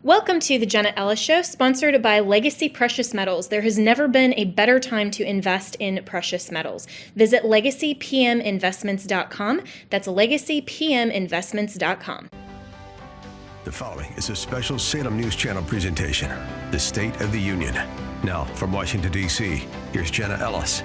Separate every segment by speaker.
Speaker 1: Welcome to the Jenna Ellis Show, sponsored by Legacy Precious Metals. There has never been a better time to invest in precious metals. Visit legacypminvestments.com. That's legacypminvestments.com.
Speaker 2: The following is a special Salem News Channel presentation, The State of the Union. Now, from Washington, D.C., here's Jenna Ellis.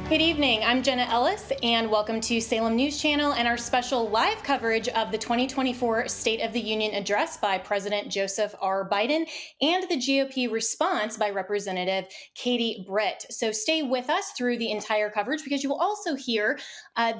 Speaker 1: Good evening, I'm Jenna Ellis, and welcome to Salem News Channel and our special live coverage of the 2024 State of the Union address by President Joseph R. Biden and the GOP response by Representative Katie Britt. So stay with us through the entire coverage because you will also hear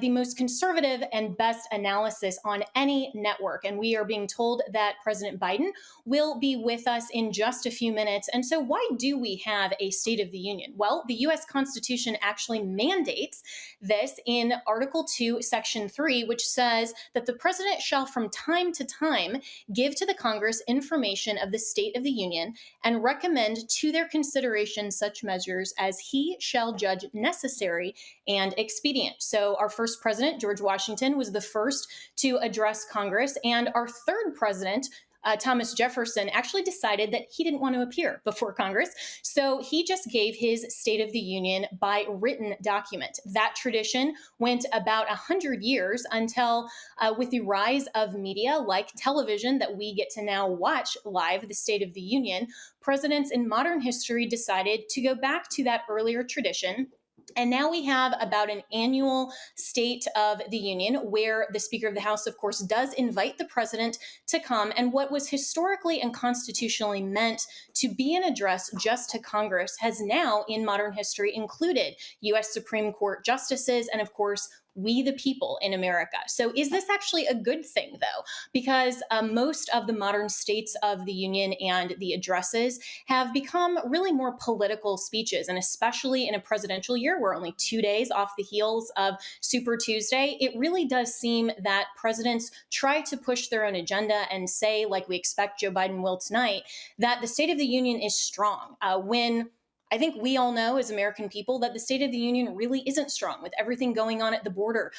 Speaker 1: the most conservative and best analysis on any network. And we are being told that President Biden will be with us in just a few minutes. And so why do we have a State of the Union? Well, the U.S. Constitution actually mandates this in Article 2, Section 3, which says that the president shall from time to time give to the Congress information of the State of the Union and recommend to their consideration such measures as he shall judge necessary and expedient. So our first president, George Washington, was the first to address Congress, and our third president, Thomas Jefferson, actually decided that he didn't want to appear before Congress. So he just gave his State of the Union by written document. That tradition went about 100 years until with the rise of media like television that we get to now watch live, the State of the Union, presidents in modern history decided to go back to that earlier tradition. And now we have about an annual State of the Union where the Speaker of the House, of course, does invite the president to come. And what was historically and constitutionally meant to be an address just to Congress has now, in modern history, included U.S. Supreme Court justices and, of course, we the people in America. So is this actually a good thing, though? Because most of the modern states of the union and the addresses have become really more political speeches, and especially in a presidential year, we're only 2 days off the heels of Super Tuesday. It really does seem that presidents try to push their own agenda and say, like we expect Joe Biden will tonight, that the State of the Union is strong. When I think we all know as American people that the State of the Union really isn't strong with everything going on at the border,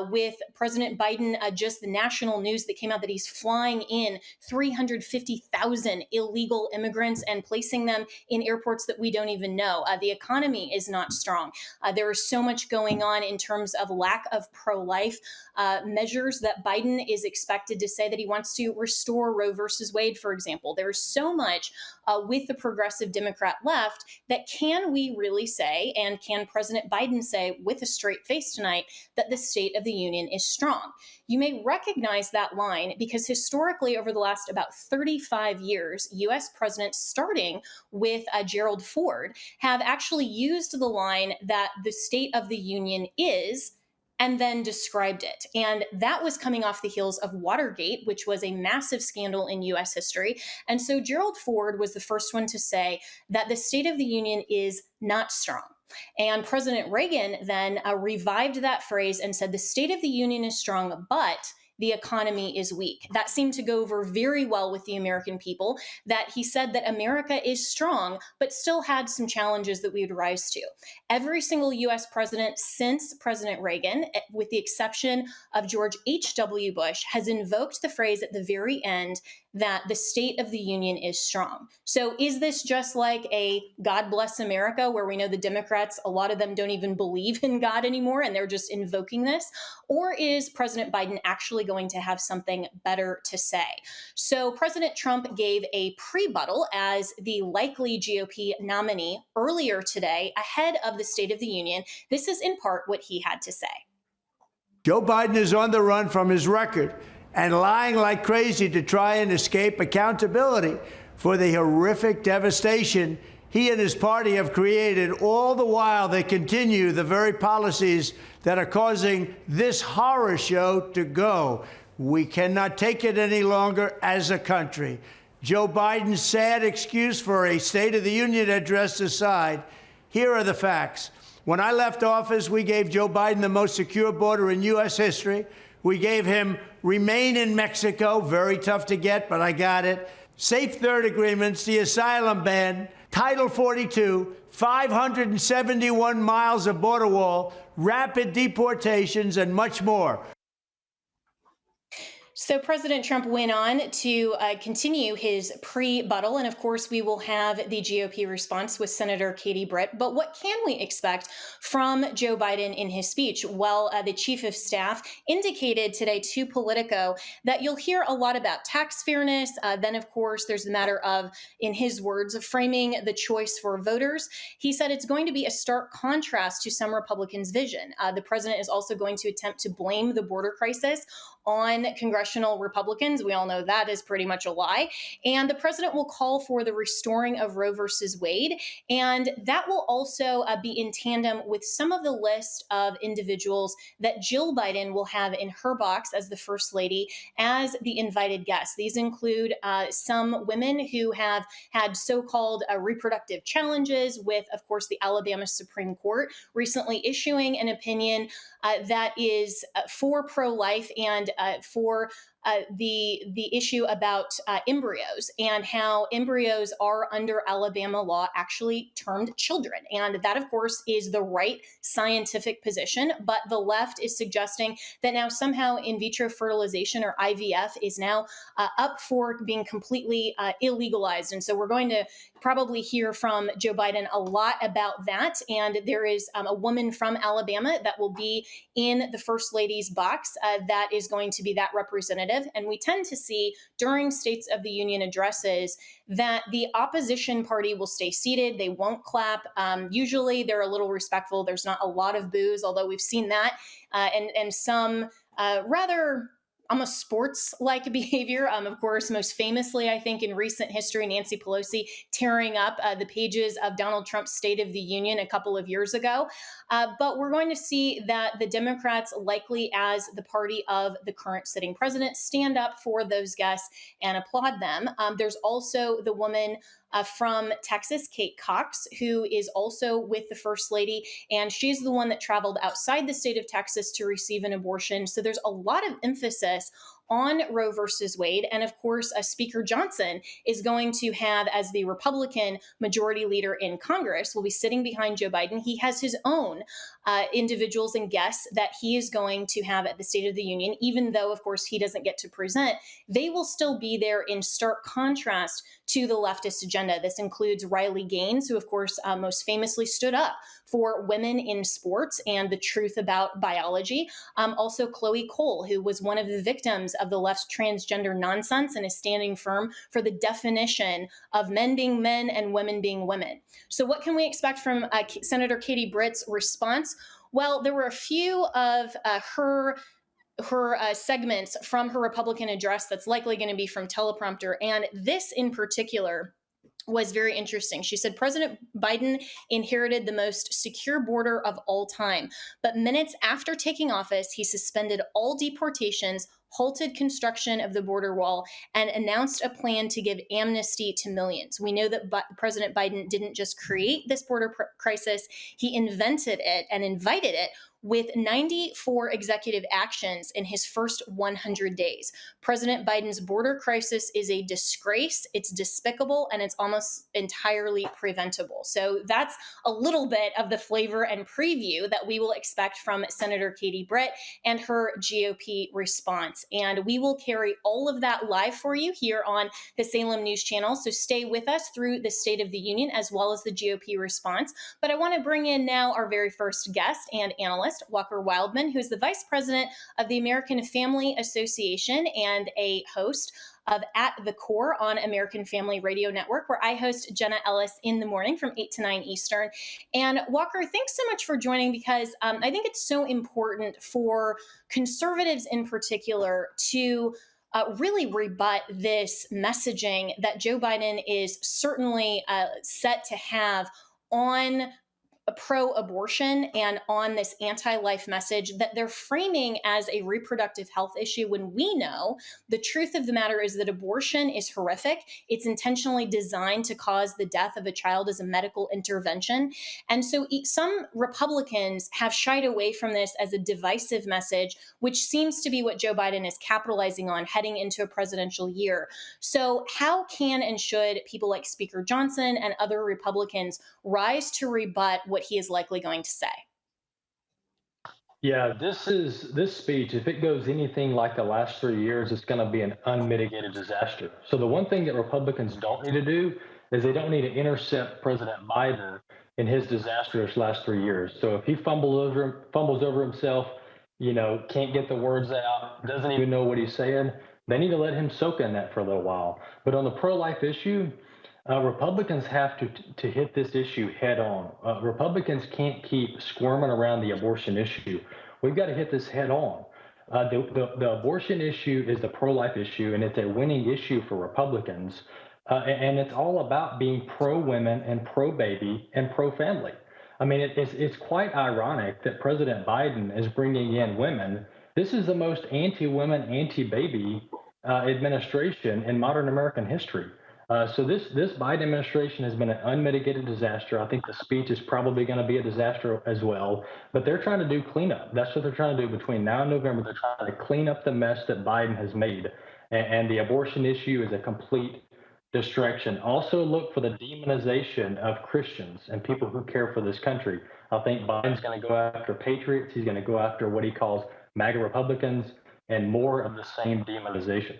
Speaker 1: with President Biden, just the national news that came out that he's flying in 350,000 illegal immigrants and placing them in airports that we don't even know. The economy is not strong. There is so much going on in terms of lack of pro-life measures that Biden is expected to say that he wants to restore Roe versus Wade, for example. There is so much with the progressive Democrat left that can we really say, and can President Biden say with a straight face tonight, that the State of the Union is strong? You may recognize that line because historically over the last about 35 years, U.S. presidents, starting with Gerald Ford, have actually used the line that the State of the Union is, and then described it. And that was coming off the heels of Watergate, which was a massive scandal in U.S. history. And so Gerald Ford was the first one to say that the State of the Union is not strong. And President Reagan then revived that phrase and said the State of the Union is strong, but the economy is weak. That seemed to go over very well with the American people, that he said that America is strong, but still had some challenges that we would rise to. Every single U.S. president since President Reagan, with the exception of George H.W. Bush, has invoked the phrase at the very end that the State of the Union is strong. So is this just like a God bless America, where we know the Democrats, a lot of them don't even believe in God anymore, and they're just invoking this? Or is President Biden actually going to have something better to say? So President Trump gave a pre-buttal as the likely GOP nominee earlier today ahead of the State of the Union. This is in part what he had to say.
Speaker 3: Joe Biden is on the run from his record and lying like crazy to try and escape accountability for the horrific devastation he and his party have created. All the while, they continue the very policies that are causing this horror show to go. We cannot take it any longer as a country. Joe Biden's sad excuse for a State of the Union address aside, here are the facts. When I left office, we gave Joe Biden the most secure border in U.S. history. We gave him remain in Mexico, very tough to get, but I got it. Safe third agreements, the asylum ban, Title 42, 571 miles of border wall, rapid deportations, and much more.
Speaker 1: So President Trump went on to continue his pre-buttal, and of course, we will have the GOP response with Senator Katie Britt. But what can we expect from Joe Biden in his speech? Well, the chief of staff indicated today to Politico that you'll hear a lot about tax fairness. Then, of course, there's the matter of, in his words, framing the choice for voters. He said it's going to be a stark contrast to some Republicans' vision. The president is also going to attempt to blame the border crisis on congressional Republicans. We all know that is pretty much a lie. And the president will call for the restoring of Roe versus Wade. And that will also be in tandem with some of the list of individuals that Jill Biden will have in her box as the first lady as the invited guests. These include some women who have had so-called reproductive challenges, with, of course, the Alabama Supreme Court recently issuing an opinion that is for pro-life and for the issue about embryos, and how embryos are under Alabama law actually termed children. And that, of course, is the right scientific position. But the left is suggesting that now somehow in vitro fertilization, or IVF, is now up for being completely illegalized. And so we're going to probably hear from Joe Biden a lot about that. And there is a woman from Alabama that will be in the First Lady's box that is going to be that representative. And we tend to see during States of the Union addresses that the opposition party will stay seated. They won't clap. Usually they're a little respectful. There's not a lot of boos, although we've seen that, and some rather almost sports-like behavior. Of course, most famously, I think, in recent history, Nancy Pelosi tearing up the pages of Donald Trump's State of the Union a couple of years ago. But we're going to see that the Democrats, likely as the party of the current sitting president, stand up for those guests and applaud them. There's also the woman from Texas, Kate Cox, who is also with the First Lady, and she's the one that traveled outside the state of Texas to receive an abortion. So there's a lot of emphasis on Roe versus Wade. And of course, Speaker Johnson is going to have, as the Republican majority leader in Congress, will be sitting behind Joe Biden. He has his own individuals and guests that he is going to have at the State of the Union, even though, of course, he doesn't get to present. They will still be there in stark contrast to the leftist agenda. This includes Riley Gaines, who, of course, most famously stood up for women in sports and the truth about biology. Also, Chloe Cole, who was one of the victims of the left's transgender nonsense and is standing firm for the definition of men being men and women being women. So what can we expect from Senator Katie Britt's response? Well, there were a few of her segments from her Republican address that's likely going to be from teleprompter. And this in particular was very interesting. She said President Biden inherited the most secure border of all time. But minutes after taking office, he suspended all deportations, halted construction of the border wall, and announced a plan to give amnesty to millions. We know that President Biden didn't just create this border crisis, he invented it and invited it with 94 executive actions in his first 100 days. President Biden's border crisis is a disgrace, it's despicable, and it's almost entirely preventable. So that's a little bit of the flavor and preview that we will expect from Senator Katie Britt and her GOP response. And we will carry all of that live for you here on the Salem News Channel. So stay with us through the State of the Union as well as the GOP response. But I want to bring in now our very first guest and analyst, Walker Wildmon, who is the Vice President of the American Family Association and a host of At the Core on American Family Radio Network, where I host Jenna Ellis in the morning from 8 to 9 Eastern. And Walker, thanks so much for joining, because I think it's so important for conservatives in particular to really rebut this messaging that Joe Biden is certainly set to have on pro-abortion and on this anti-life message that they're framing as a reproductive health issue, when we know the truth of the matter is that abortion is horrific. It's intentionally designed to cause the death of a child as a medical intervention. And so some Republicans have shied away from this as a divisive message, which seems to be what Joe Biden is capitalizing on heading into a presidential year. So how can and should people like Speaker Johnson and other Republicans rise to rebut what he is likely going to say?
Speaker 4: Yeah, this speech, if it goes anything like the last 3 years, it's going to be an unmitigated disaster. So the one thing that Republicans don't need to do is they don't need to intercept President Biden in his disastrous last 3 years. So if he fumbles over himself, can't get the words out, doesn't even know what he's saying, they need to let him soak in that for a little while. But on the pro-life issue, Republicans have to hit this issue head on. Republicans can't keep squirming around the abortion issue. We've got to hit this head on. The abortion issue is the pro-life issue, and it's a winning issue for Republicans. And it's all about being pro-women and pro-baby and pro-family. I mean, it's quite ironic that President Biden is bringing in women. This is the most anti-women, anti-baby administration in modern American history. So this Biden administration has been an unmitigated disaster. I think the speech is probably going to be a disaster as well. But they're trying to do cleanup. That's what they're trying to do between now and November. They're trying to clean up the mess that Biden has made. And the abortion issue is a complete distraction. Also look for the demonization of Christians and people who care for this country. I think Biden's going to go after patriots. He's going to go after what he calls MAGA Republicans and more of the same demonization.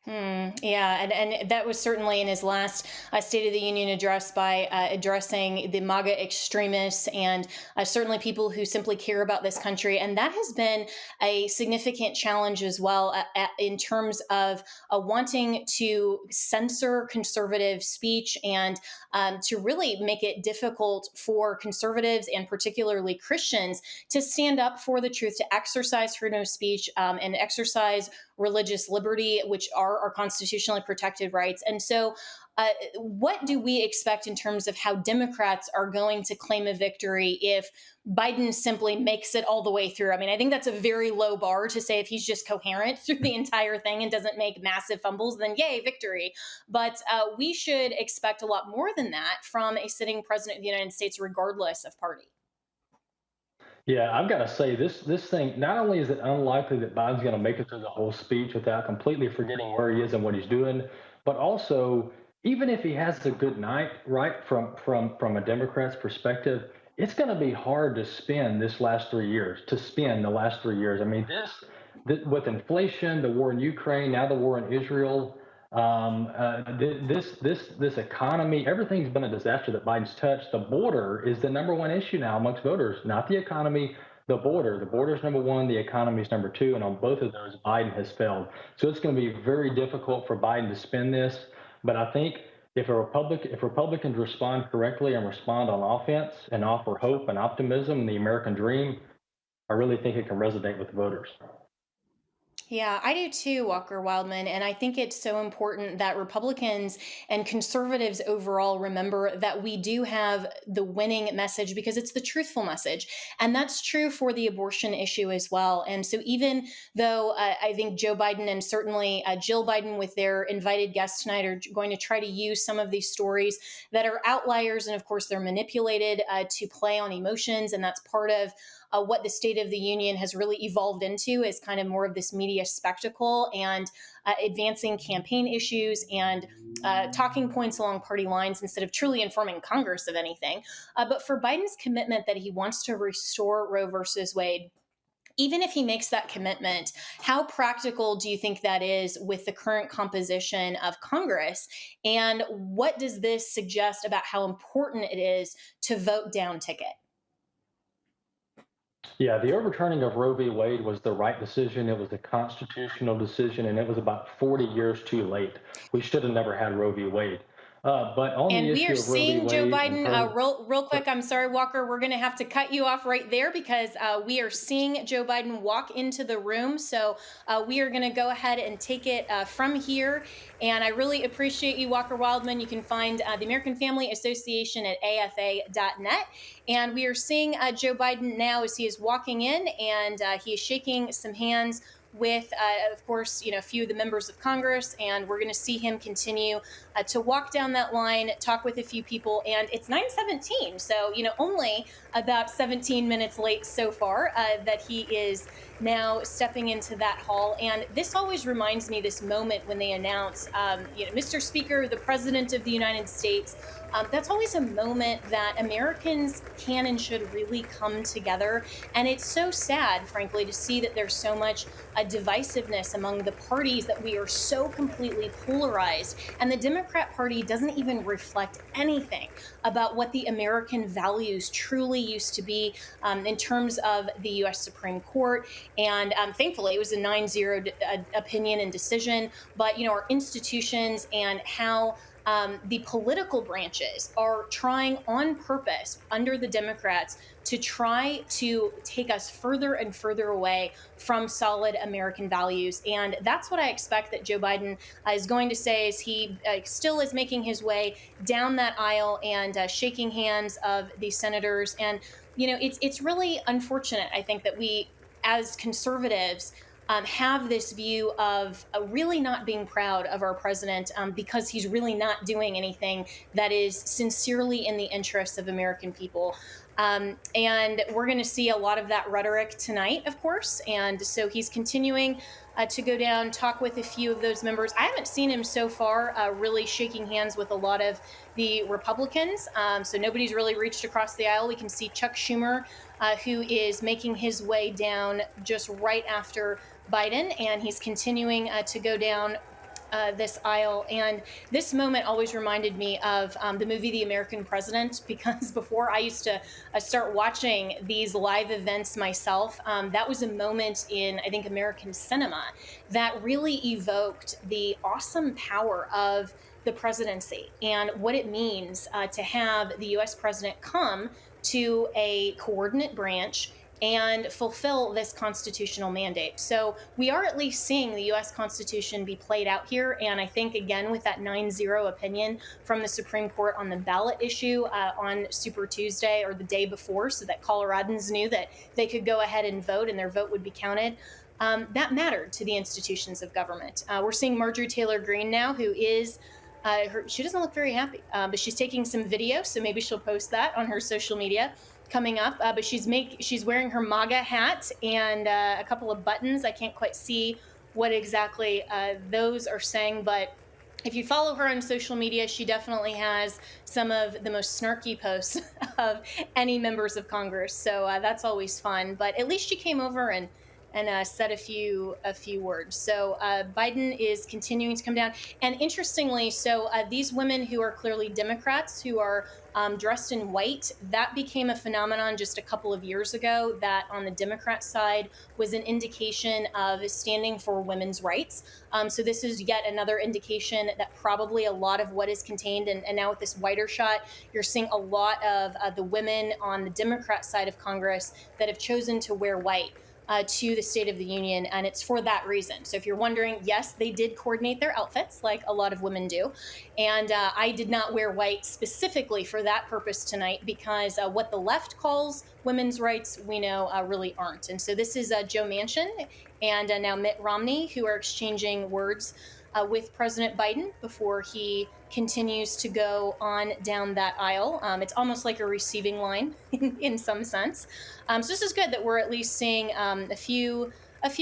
Speaker 1: Yeah, and that was certainly in his last State of the Union address by addressing the MAGA extremists and certainly people who simply care about this country. And that has been a significant challenge as well in terms of wanting to censor conservative speech and to really make it difficult for conservatives and particularly Christians to stand up for the truth, to exercise freedom of speech and exercise religious liberty, which are our constitutionally protected rights. And so what do we expect in terms of how Democrats are going to claim a victory if Biden simply makes it all the way through? I mean, I think that's a very low bar to say if he's just coherent through the entire thing and doesn't make massive fumbles, then yay, victory. But we should expect a lot more than that from a sitting president of the United States, regardless of party.
Speaker 4: Yeah, I've got to say this thing. Not only is it unlikely that Biden's going to make it through the whole speech without completely forgetting where he is and what he's doing, but also even if he has a good night, right, from a Democrat's perspective, it's going to be hard to spend this last 3 years. To spend the last 3 years. I mean, this with inflation, the war in Ukraine, now the war in Israel. This economy, everything's been a disaster that Biden's touched. The border is the number one issue now amongst voters, not the economy, the border. The border is number one, the economy is number two, and on both of those, Biden has failed. So it's going to be very difficult for Biden to spin this. But I think if Republicans respond correctly and respond on offense and offer hope and optimism and the American dream, I really think it can resonate with the voters.
Speaker 1: Yeah, I do too, Walker Wildman. And I think it's so important that Republicans and conservatives overall remember that we do have the winning message because it's the truthful message. And that's true for the abortion issue as well. And so even though I think Joe Biden and certainly Jill Biden with their invited guests tonight are going to try to use some of these stories that are outliers, and of course they're manipulated to play on emotions. And that's part of what the State of the Union has really evolved into is kind of more of this media spectacle and advancing campaign issues and talking points along party lines instead of truly informing Congress of anything. But for Biden's commitment that he wants to restore Roe versus Wade, even if he makes that commitment, how practical do you think that is with the current composition of Congress? And what does this suggest about how important it is to vote down ticket?
Speaker 4: Yeah, the overturning of Roe v. Wade was the right decision. It was a constitutional decision, and it was about 40 years too late. We should have never had Roe v. Wade. But on
Speaker 1: And
Speaker 4: the
Speaker 1: we
Speaker 4: issue
Speaker 1: are
Speaker 4: of Roe v.
Speaker 1: seeing Joe
Speaker 4: Wade,
Speaker 1: Biden, real quick, I'm sorry, Walker, we're going to have to cut you off right there because we are seeing Joe Biden walk into the room. So we are going to go ahead and take it from here. And I really appreciate you, Walker Wildman. You can find the American Family Association at afa.net. And we are seeing Joe Biden now as he is walking in and he is shaking some hands with, of course, a few of the members of Congress, and we're going to see him continue to walk down that line, talk with a few people, and it's 9:17, so only about 17 minutes late so far that he is now stepping into that hall. And this always reminds me this moment when they announce, Mr. Speaker, the President of the United States. That's always a moment that Americans can and should really come together. And it's so sad, frankly, to see that there's so much divisiveness among the parties, that we are so completely polarized. And the Democrat Party doesn't even reflect anything about what the American values truly used to be in terms of the U.S. Supreme Court. And thankfully, it was a 9-0 opinion and decision. But, our institutions and how the political branches are trying on purpose under the Democrats to try to take us further and further away from solid American values. And that's what I expect that Joe Biden is going to say as he still is making his way down that aisle and shaking hands of these senators. And, it's really unfortunate, I think, that we as conservatives have this view of really not being proud of our president because he's really not doing anything that is sincerely in the interests of American people. And we're going to see a lot of that rhetoric tonight, of course. And so he's continuing to go down, talk with a few of those members. I haven't seen him so far really shaking hands with a lot of the Republicans. So nobody's really reached across the aisle. We can see Chuck Schumer, who is making his way down just right after Biden, and he's continuing to go down this aisle. And this moment always reminded me of the movie The American President, because before I used to start watching these live events myself, that was a moment in, I think, American cinema that really evoked the awesome power of the presidency and what it means to have the U.S. president come to a coordinate branch and fulfill this constitutional mandate. So we are at least seeing the U.S. Constitution be played out here. And I think, again, with that 9-0 opinion from the Supreme Court on the ballot issue on Super Tuesday or the day before, so that Coloradans knew that they could go ahead and vote and their vote would be counted, that mattered to the institutions of government. We're seeing Marjorie Taylor Greene now, who is she doesn't look very happy, but she's taking some video, so maybe she'll post that on her social media coming up. But she's wearing her MAGA hat and a couple of buttons. I can't quite see what exactly those are saying, but if you follow her on social media, she definitely has some of the most snarky posts of any members of Congress. So that's always fun. But at least she came over and said a few words. So Biden is continuing to come down. And interestingly, so these women who are clearly Democrats, who are dressed in white, that became a phenomenon just a couple of years ago that on the Democrat side was an indication of standing for women's rights. So this is yet another indication that probably a lot of what is contained, and now with this wider shot, you're seeing a lot of the women on the Democrat side of Congress that have chosen to wear white to the State of the Union, and it's for that reason. So if you're wondering, yes, they did coordinate their outfits like a lot of women do, and I did not wear white specifically for that purpose tonight because what the left calls women's rights, we know really aren't. And so this is Joe Manchin and now Mitt Romney, who are exchanging words with President Biden before he continues to go on down that aisle. It's almost like a receiving line in some sense. So this is good that we're at least seeing a few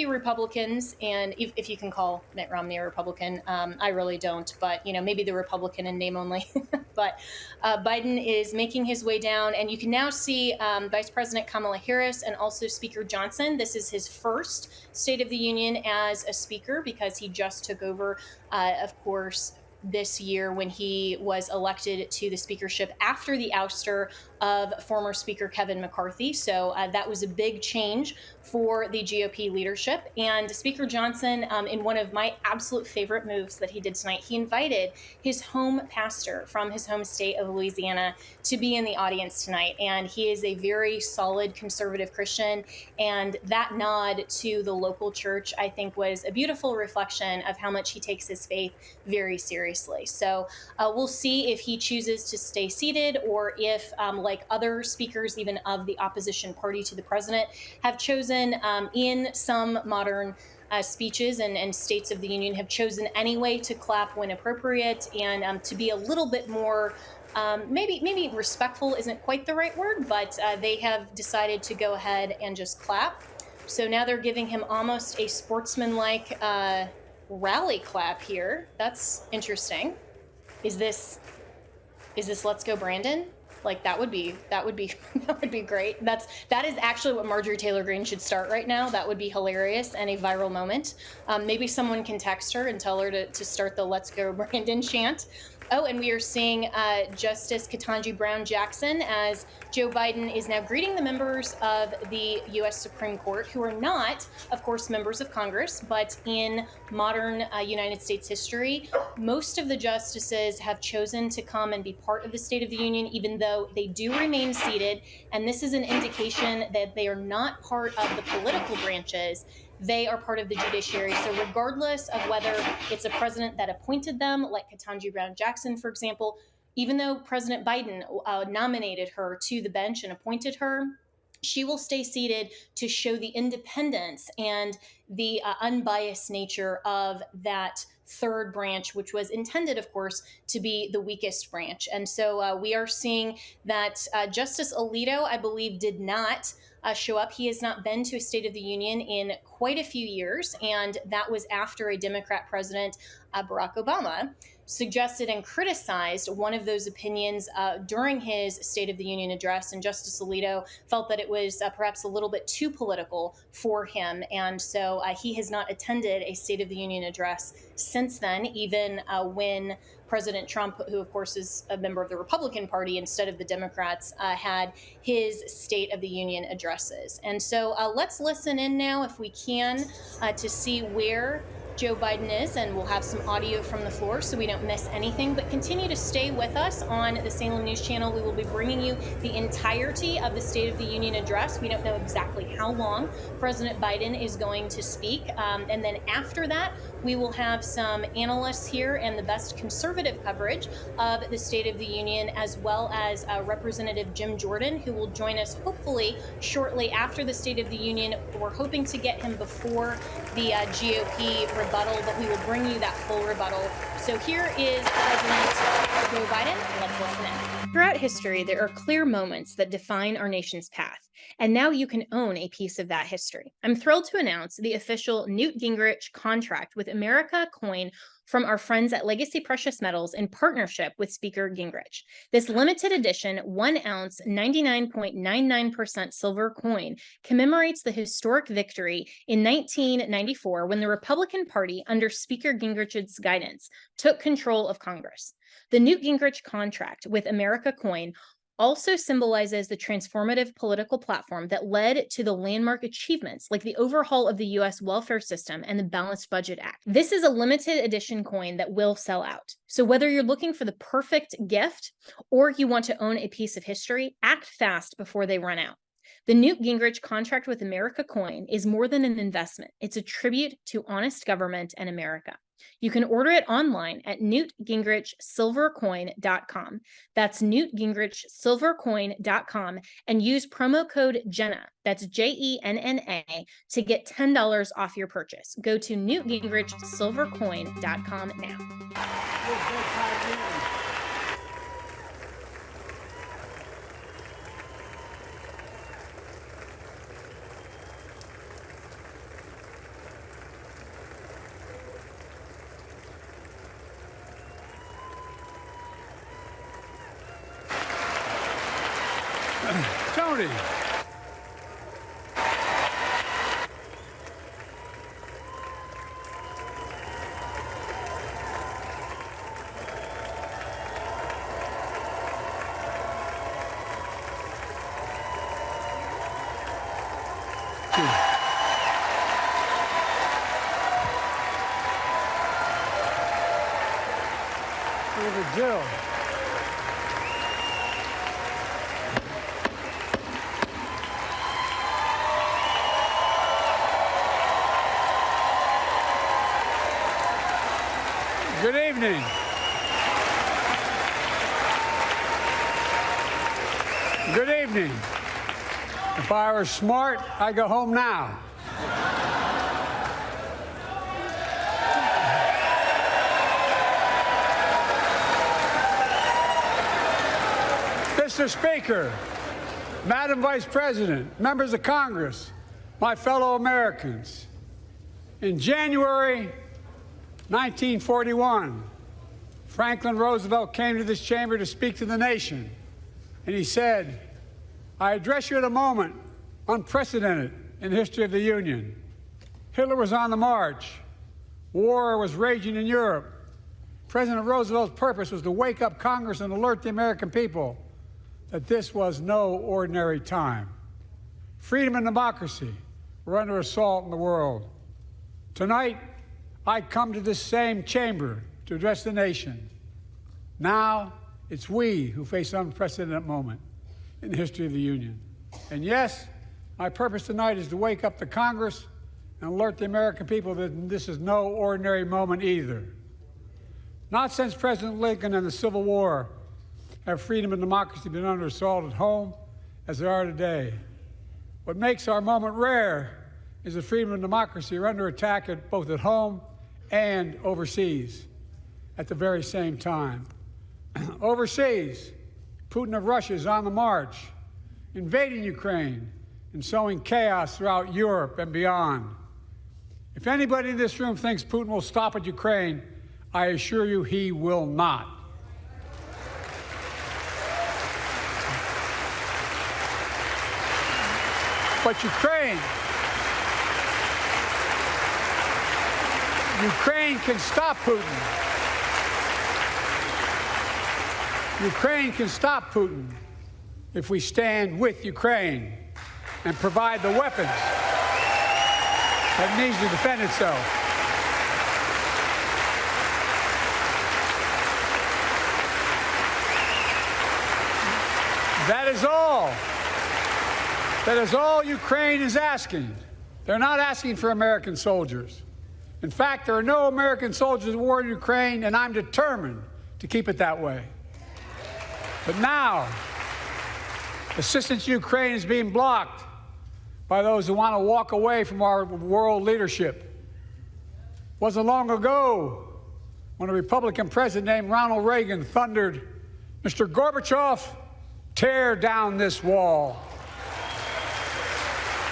Speaker 1: Republicans, and if you can call Mitt Romney a Republican, I really don't, but maybe the Republican in name only. But Biden is making his way down, and you can now see Vice President Kamala Harris and also Speaker Johnson. This is his first State of the Union as a speaker because he just took over, of course, this year when he was elected to the speakership after the ouster of former Speaker Kevin McCarthy. So that was a big change for the GOP leadership. And Speaker Johnson, in one of my absolute favorite moves that he did tonight, he invited his home pastor from his home state of Louisiana to be in the audience tonight. And he is a very solid conservative Christian. And that nod to the local church, I think, was a beautiful reflection of how much he takes his faith very seriously. So we'll see if he chooses to stay seated or if, like other speakers, even of the opposition party to the president, have chosen in some modern speeches and states of the union have chosen anyway to clap when appropriate and to be a little bit more maybe respectful isn't quite the right word, but they have decided to go ahead and just clap So now they're giving him almost a sportsmanlike rally clap here. That's interesting. Is this Let's Go Brandon? Like that would be that would be great. That is actually what Marjorie Taylor Greene should start right now. That would be hilarious and a viral moment. Maybe someone can text her and tell her to start the Let's Go Brandon chant. Oh, and we are seeing Justice Ketanji Brown Jackson as Joe Biden is now greeting the members of the U.S. Supreme Court, who are not, of course, members of Congress, but in modern United States history, most of the justices have chosen to come and be part of the State of the Union, even though they do remain seated. And this is an indication that they are not part of the political branches. They are part of the judiciary. So regardless of whether it's a president that appointed them, like Ketanji Brown Jackson, for example, even though President Biden nominated her to the bench and appointed her, she will stay seated to show the independence and the unbiased nature of that third branch, which was intended, of course, to be the weakest branch. And so we are seeing that Justice Alito, I believe, did not show up. He has not been to a State of the Union in quite a few years, and that was after a Democrat president, Barack Obama, suggested and criticized one of those opinions during his State of the Union address, and Justice Alito felt that it was perhaps a little bit too political for him, and so he has not attended a State of the Union address since then, even when President Trump, who of course is a member of the Republican Party instead of the Democrats, had his State of the Union addresses. And so let's listen in now, if we can, to see where Joe Biden is, and we'll have some audio from the floor so we don't miss anything. But continue to stay with us on the Salem News Channel. We will be bringing you the entirety of the State of the Union address. We don't know exactly how long President Biden is going to speak. And then after that, we will have some analysts here and the best conservative coverage of the State of the Union, as well as Representative Jim Jordan, who will join us hopefully shortly after the State of the Union. We're hoping to get him before the GOP rebuttal, but we will bring you that full rebuttal. So here is President Joe Biden. Let's listen in. Throughout history, there are clear moments that define our nation's path, and now you can own a piece of that history. I'm thrilled to announce the official Newt Gingrich contract with America coin from our friends at Legacy Precious Metals in partnership with Speaker Gingrich. This limited edition 1 ounce 99.99% silver coin commemorates the historic victory in 1994 when the Republican Party, under Speaker Gingrich's guidance, took control of Congress. The Newt Gingrich contract with America coin also symbolizes the transformative political platform that led to the landmark achievements like the overhaul of the U.S. welfare system and the Balanced Budget Act. This is a limited edition coin that will sell out. So whether you're looking for the perfect gift or you want to own a piece of history, act fast before they run out. The Newt Gingrich contract with America coin is more than an investment. It's a tribute to honest government and America. You can order it online at newtgingrichsilvercoin.com. That's newtgingrichsilvercoin.com, and use promo code Jenna, that's JENNA, to get $10 off your purchase. Go to newtgingrichsilvercoin.com now.
Speaker 5: Tony. Jill. Good evening. Good evening. If I were smart, I'd go home now. Mr. Speaker, Madam Vice President, members of Congress, my fellow Americans, in January 1941, Franklin Roosevelt came to this chamber to speak to the nation, and he said, "I address you at a moment unprecedented in the history of the Union. Hitler was on the march. War was raging in Europe. President Roosevelt's purpose was to wake up Congress and alert the American people that this was no ordinary time. Freedom and democracy were under assault in the world. Tonight, I come to this same chamber to address the nation. Now, it's we who face an unprecedented moment in the history of the Union. And yes, my purpose tonight is to wake up the Congress and alert the American people that this is no ordinary moment either. Not since President Lincoln and the Civil War have freedom and democracy been under assault at home as they are today. What makes our moment rare is that freedom and democracy are under attack both at home and overseas at the very same time. Overseas, Putin of Russia is on the march, invading Ukraine and sowing chaos throughout Europe and beyond. If anybody in this room thinks Putin will stop at Ukraine, I assure you he will not. But Ukraine can stop Putin. Ukraine can stop Putin if we stand with Ukraine and provide the weapons that it needs to defend itself. That is all Ukraine is asking. They're not asking for American soldiers. In fact, there are no American soldiers at war in Ukraine, and I'm determined to keep it that way. But now, assistance to Ukraine is being blocked by those who want to walk away from our world leadership. It wasn't long ago when a Republican president named Ronald Reagan thundered, "Mr. Gorbachev, tear down this wall."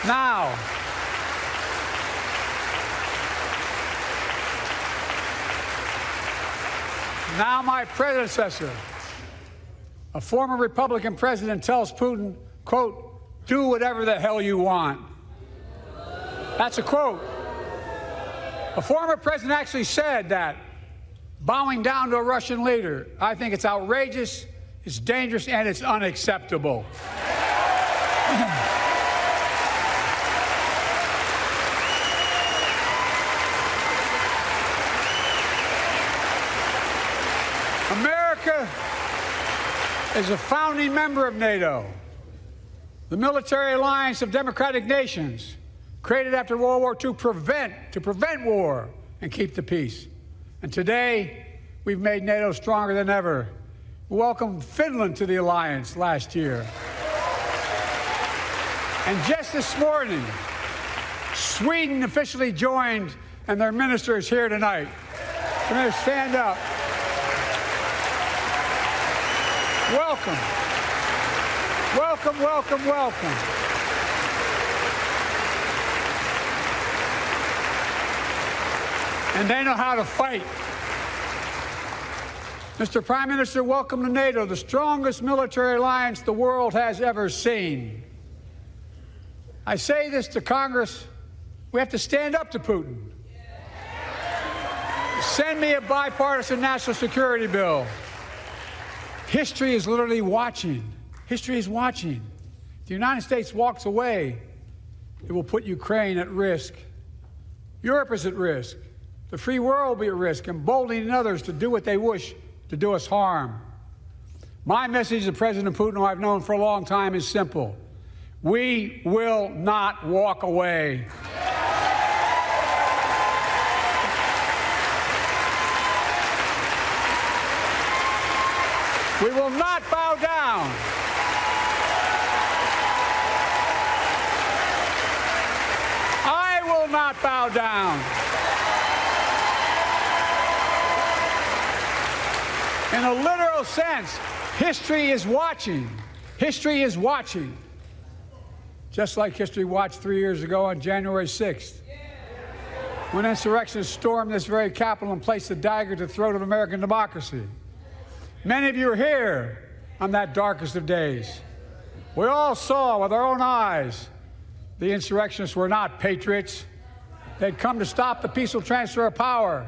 Speaker 5: Now, my predecessor, a former Republican president, tells Putin, quote, "Do whatever the hell you want." That's a quote. A former president actually said that, bowing down to a Russian leader. I think it's outrageous, it's dangerous, and it's unacceptable. America is a founding member of NATO, the military alliance of democratic nations created after World War II to prevent war and keep the peace. And today, we've made NATO stronger than ever. We welcomed Finland to the alliance last year. And just this morning, Sweden officially joined, and their minister is here tonight. Come here, stand up. Welcome. Welcome, welcome, welcome. And they know how to fight. Mr. Prime Minister, welcome to NATO, the strongest military alliance the world has ever seen. I say this to Congress, we have to stand up to Putin. Send me a bipartisan national security bill. History is literally watching. History is watching. If the United States walks away, it will put Ukraine at risk. Europe is at risk. The free world will be at risk, emboldening others to do what they wish to do us harm. My message to President Putin, who I've known for a long time, is simple. We will not walk away. We will not bow down. I will not bow down. In a literal sense, history is watching. History is watching. just like history watched 3 years ago on January 6th, when insurrectionists stormed this very Capitol and placed a dagger to the throat of American democracy. Many of you are here on that darkest of days. We all saw with our own eyes the insurrectionists were not patriots. They'd come to stop the peaceful transfer of power,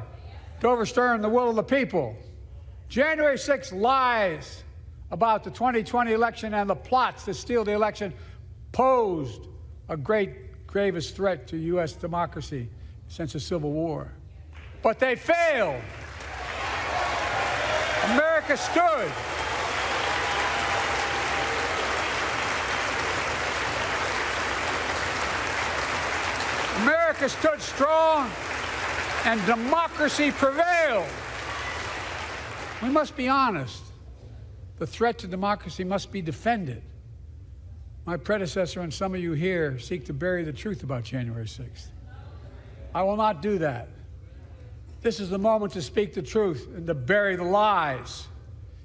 Speaker 5: to overturn the will of the people. January 6th lies about the 2020 election and the plots to steal the election posed a gravest threat to U.S. democracy since the Civil War. But they failed. America stood. America stood strong, and democracy prevailed. We must be honest. The threat to democracy must be defended. My predecessor and some of you here seek to bury the truth about January 6th. I will not do that. This is the moment to speak the truth and to bury the lies.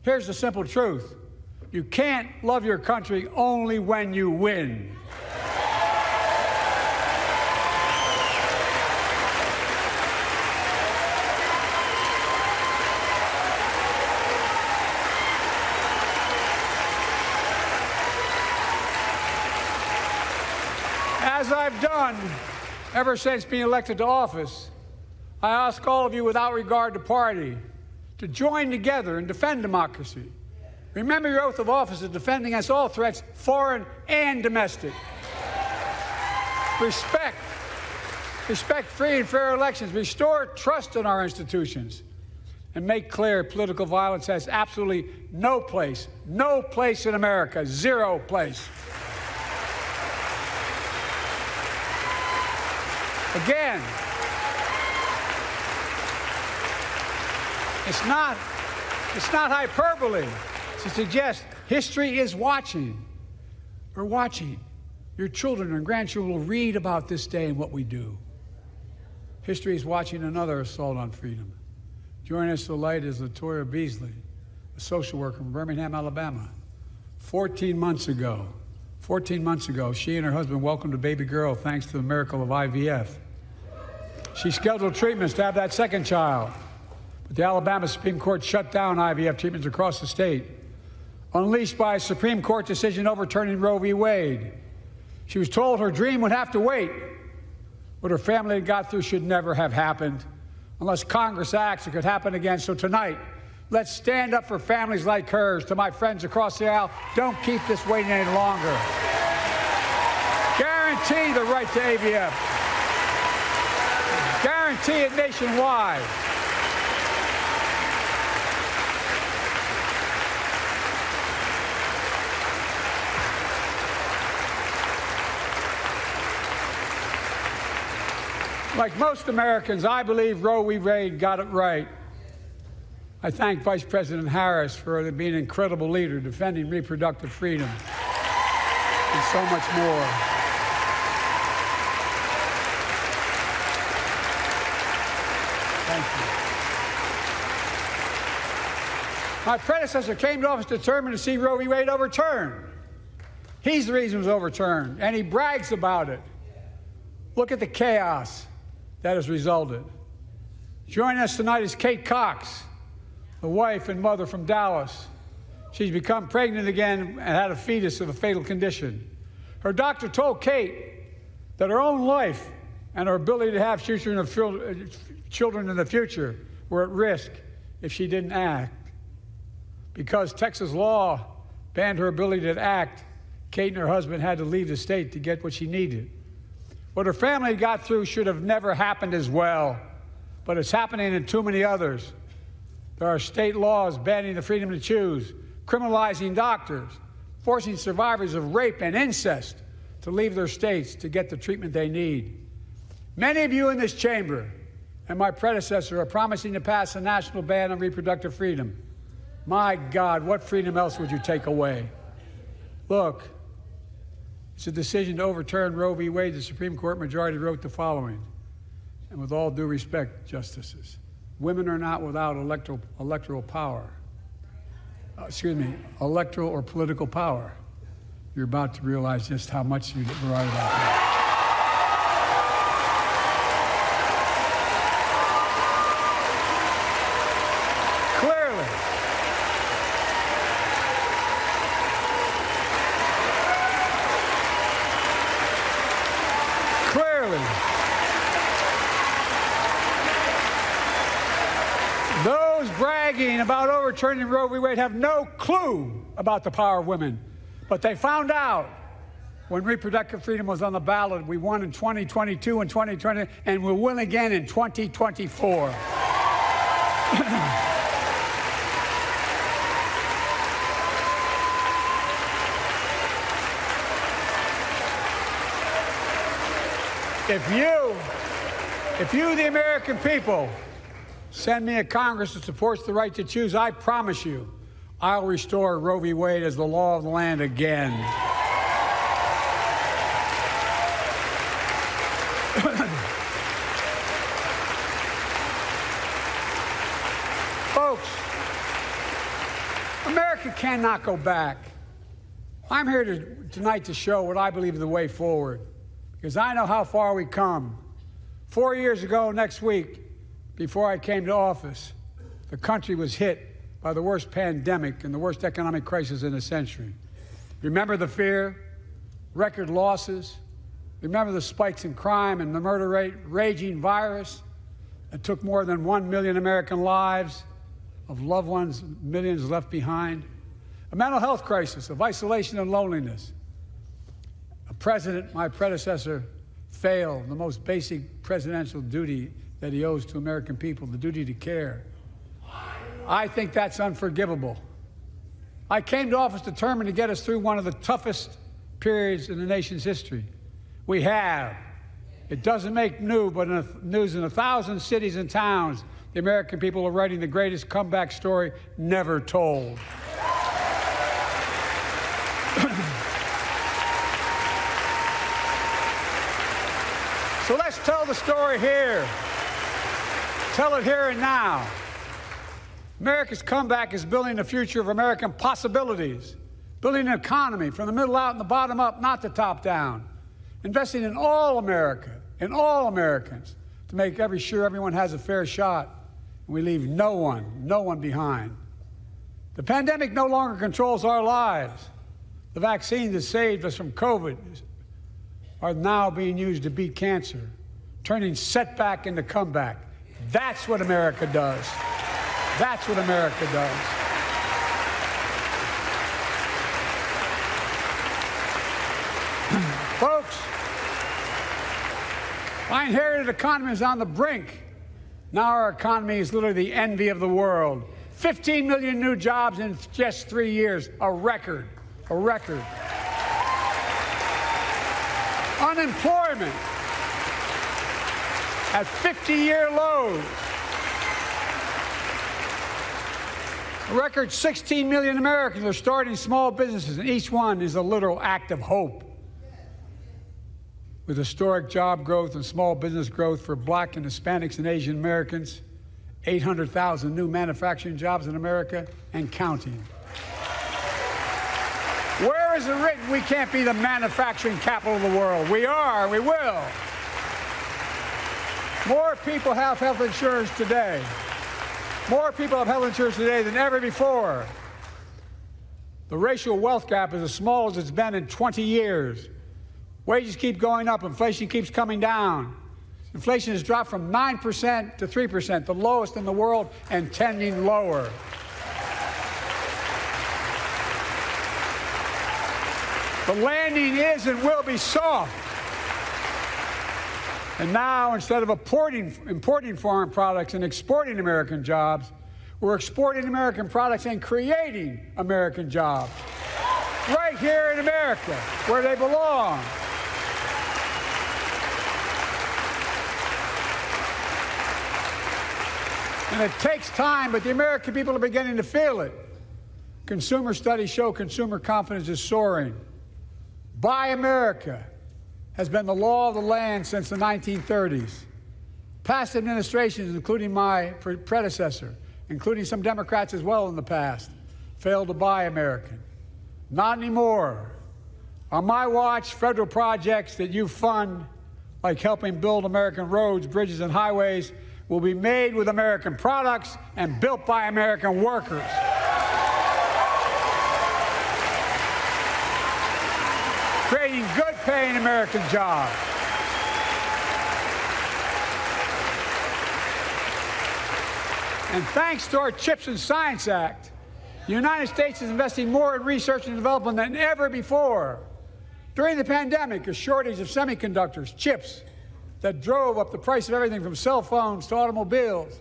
Speaker 5: Here's the simple truth. You can't love your country only when you win. As I've done ever since being elected to office, I ask all of you without regard to party to join together and defend democracy. Remember your oath of office of defending against all threats, foreign and domestic. Respect free and fair elections, restore trust in our institutions, and make clear political violence has absolutely no place in America, zero place. Again, it's not hyperbole to suggest history is watching. We're watching. Your children and grandchildren will read about this day and what we do. History is watching another assault on freedom. Joining us tonight is Latoya Beasley, a social worker from Birmingham, Alabama. 14 months ago, she and her husband welcomed a baby girl thanks to the miracle of IVF. She scheduled treatments to have that second child, but the Alabama Supreme Court shut down IVF treatments across the state, unleashed by a Supreme Court decision overturning Roe v. Wade. She was told her dream would have to wait. What her family had got through should never have happened. Unless Congress acts, it could happen again. So tonight, let's stand up for families like hers. To my friends across the aisle, don't keep this waiting any longer. Guarantee the right to AVF. Guarantee it nationwide. Like most Americans, I believe Roe v. Wade got it right. I thank Vice President Harris for being an incredible leader, defending reproductive freedom, and so much more. Thank you. My predecessor came to office determined to see Roe v. Wade overturned. He's the reason it was overturned, and he brags about it. Look at the chaos that has resulted. Joining us tonight is Kate Cox, the wife and mother from Dallas. She's become pregnant again and had a fetus of a fatal condition. Her doctor told Kate that her own life and her ability to have children in the future were at risk if she didn't act. Because Texas law banned her ability to act, Kate and her husband had to leave the state to get what she needed. What her family got through should have never happened as well, but it's happening in too many others. There are state laws banning the freedom to choose, criminalizing doctors, forcing survivors of rape and incest to leave their states to get the treatment they need. Many of you in this chamber and my predecessor are promising to pass a national ban on reproductive freedom. My God, what freedom else would you take away? Look, it's a decision to overturn Roe v. Wade. The Supreme Court majority wrote the following, and with all due respect, justices, women are not without electoral or political power. you're about to realize just how much you were right about that. Those bragging about overturning Roe v. Wade have no clue about the power of women. But they found out when reproductive freedom was on the ballot. We won in 2022 and 2020, and we'll win again in 2024. If you, the American people, send me a Congress that supports the right to choose, I promise you, I'll restore Roe v. Wade as the law of the land again. Folks, America cannot go back. I'm here tonight to show what I believe is the way forward, because I know how far we come. 4 years ago next week, before I came to office, the country was hit by the worst pandemic and the worst economic crisis in a century. Remember the fear, record losses? Remember the spikes in crime and the murder rate, raging virus that took more than 1 million American lives, of loved ones, millions left behind? A mental health crisis of isolation and loneliness. A president, my predecessor, failed the most basic presidential duty that he owes to American people, the duty to care. I think that's unforgivable. I came to office determined to get us through one of the toughest periods in the nation's history. We have. It doesn't make news in 1,000 cities and towns. The American people are writing the greatest comeback story never told. So let's tell the story here. Tell it here and now. America's comeback is building the future of American possibilities, building an economy from the middle out and the bottom up, not the top down, investing in all America, in all Americans, to make sure everyone has a fair shot, and we leave no one behind. The pandemic no longer controls our lives. The vaccines that saved us from COVID are now being used to beat cancer, turning setback into comeback. That's what America does. That's what America does. Folks, my inherited economy is on the brink. Now our economy is literally the envy of the world. 15 million new jobs in just 3 years, a record, a record. Unemployment at 50-year lows. A record 16 million Americans are starting small businesses, and each one is a literal act of hope. With historic job growth and small business growth for Black and Hispanics and Asian Americans, 800,000 new manufacturing jobs in America and counting. Where is it written we can't be the manufacturing capital of the world? We are, we will. More people have health insurance today. More people have health insurance today than ever before. The racial wealth gap is as small as it's been in 20 years. Wages keep going up, inflation keeps coming down. Inflation has dropped from 9% to 3%, the lowest in the world and tending lower. The landing is and will be soft. And now, instead of importing foreign products and exporting American jobs, we're exporting American products and creating American jobs. Right here in America, where they belong. And it takes time, but the American people are beginning to feel it. Consumer studies show consumer confidence is soaring. Buy America has been the law of the land since the 1930s. Past administrations, including my predecessor, including some Democrats as well in the past, failed to buy American. Not anymore. On my watch, federal projects that you fund, like helping build American roads, bridges, and highways, will be made with American products and built by American workers. Creating good-paying American jobs. And thanks to our CHIPS and Science Act, the United States is investing more in research and development than ever before. During the pandemic, a shortage of semiconductors, chips, that drove up the price of everything from cell phones to automobiles.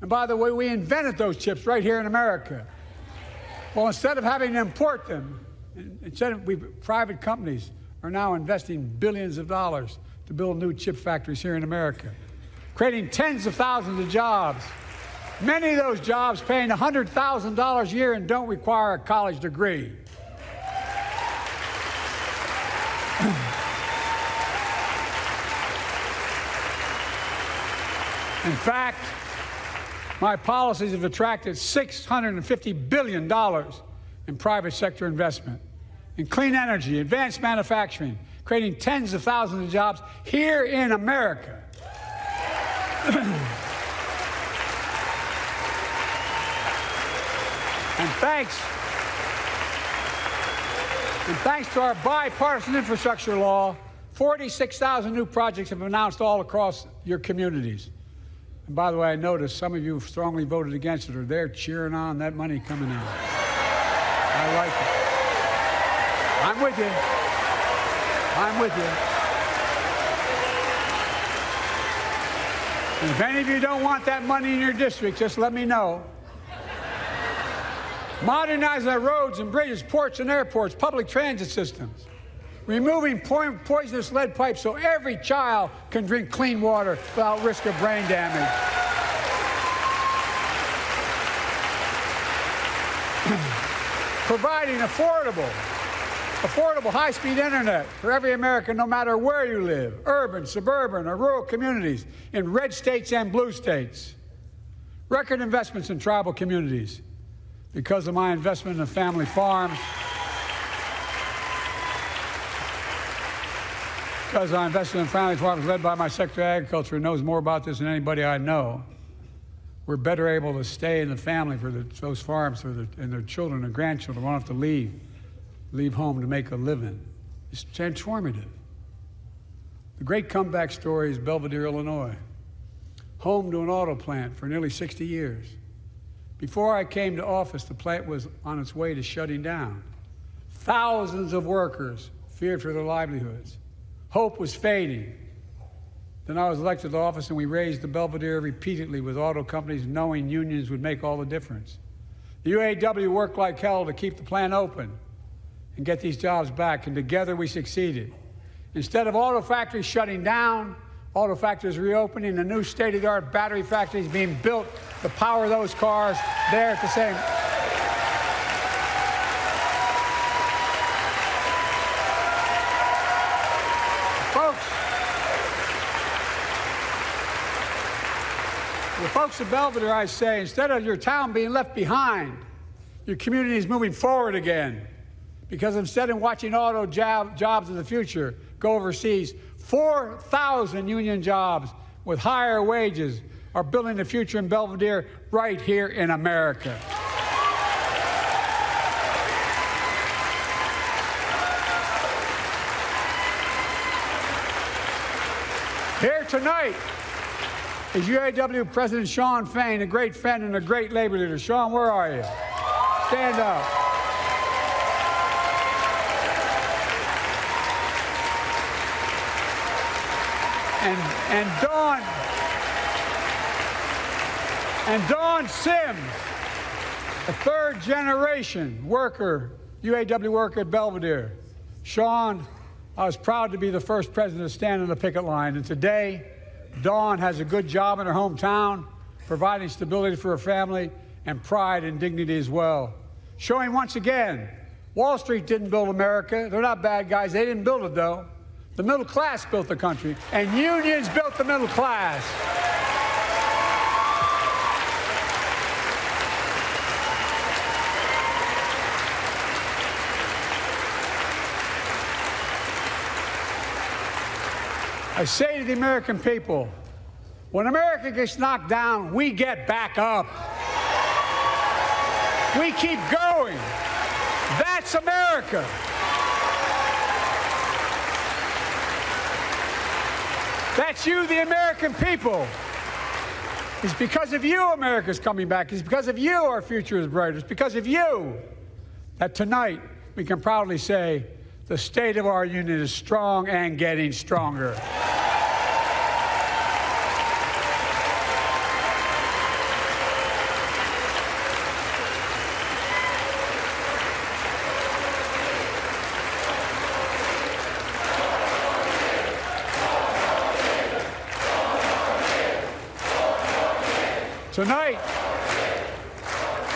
Speaker 5: And by the way, we invented those chips right here in America. Well, instead of having to import them, private companies are now investing billions of dollars to build new chip factories here in America, creating tens of thousands of jobs. Many of those jobs paying $100,000 a year and don't require a college degree. In fact, my policies have attracted $650 billion in private sector investment in clean energy, advanced manufacturing, creating tens of thousands of jobs here in America. And thanks to our bipartisan infrastructure law, 46,000 new projects have been announced all across your communities. And by the way, I noticed some of you strongly voted against it, or they're cheering on that money coming in. I like it. I'm with you. I'm with you. And if any of you don't want that money in your district, just let me know. Modernizing our roads and bridges, ports and airports, public transit systems. Removing poisonous lead pipes so every child can drink clean water without risk of brain damage. Providing affordable high-speed internet for every American, no matter where you live, urban, suburban, or rural communities, in red states and blue states. Record investments in tribal communities. Because of my investment in family farms, because I invested in family farms led by my Secretary of Agriculture, who knows more about this than anybody I know, we're better able to stay in the family for those farms and their children and grandchildren won't have to leave home to make a living. It's transformative. The great comeback story is Belvidere, Illinois, home to an auto plant for nearly 60 years. Before I came to office, the plant was on its way to shutting down. Thousands of workers feared for their livelihoods. Hope was fading. Then I was elected to office, and we raised the Belvedere repeatedly with auto companies, knowing unions would make all the difference. The UAW worked like hell to keep the plant open and get these jobs back, and together we succeeded. Instead of auto factories shutting down, auto factories reopening, and new state-of-the-art battery factories being built to power those cars there at the same. The folks of Belvedere, I say, instead of your town being left behind, your community is moving forward again. Because instead of watching auto jobs in the future go overseas, 4,000 union jobs with higher wages are building the future in Belvedere right here in America. Here tonight is UAW President Shawn Fain, a great friend and a great labor leader. Shawn, where are you? Stand up. And Dawn Sims, a third-generation worker, UAW worker at Belvedere. Shawn, I was proud to be the first president to stand on the picket line, and today, Dawn has a good job in her hometown, providing stability for her family and pride and dignity as well. Showing once again, Wall Street didn't build America. They're not bad guys. They didn't build it, though. The middle class built the country, and unions built the middle class. I say to the American people, when America gets knocked down, we get back up. We keep going. That's America. That's you, the American people. It's because of you America's coming back. It's because of you our future is bright. It's because of you that tonight we can proudly say the state of our union is strong and getting stronger.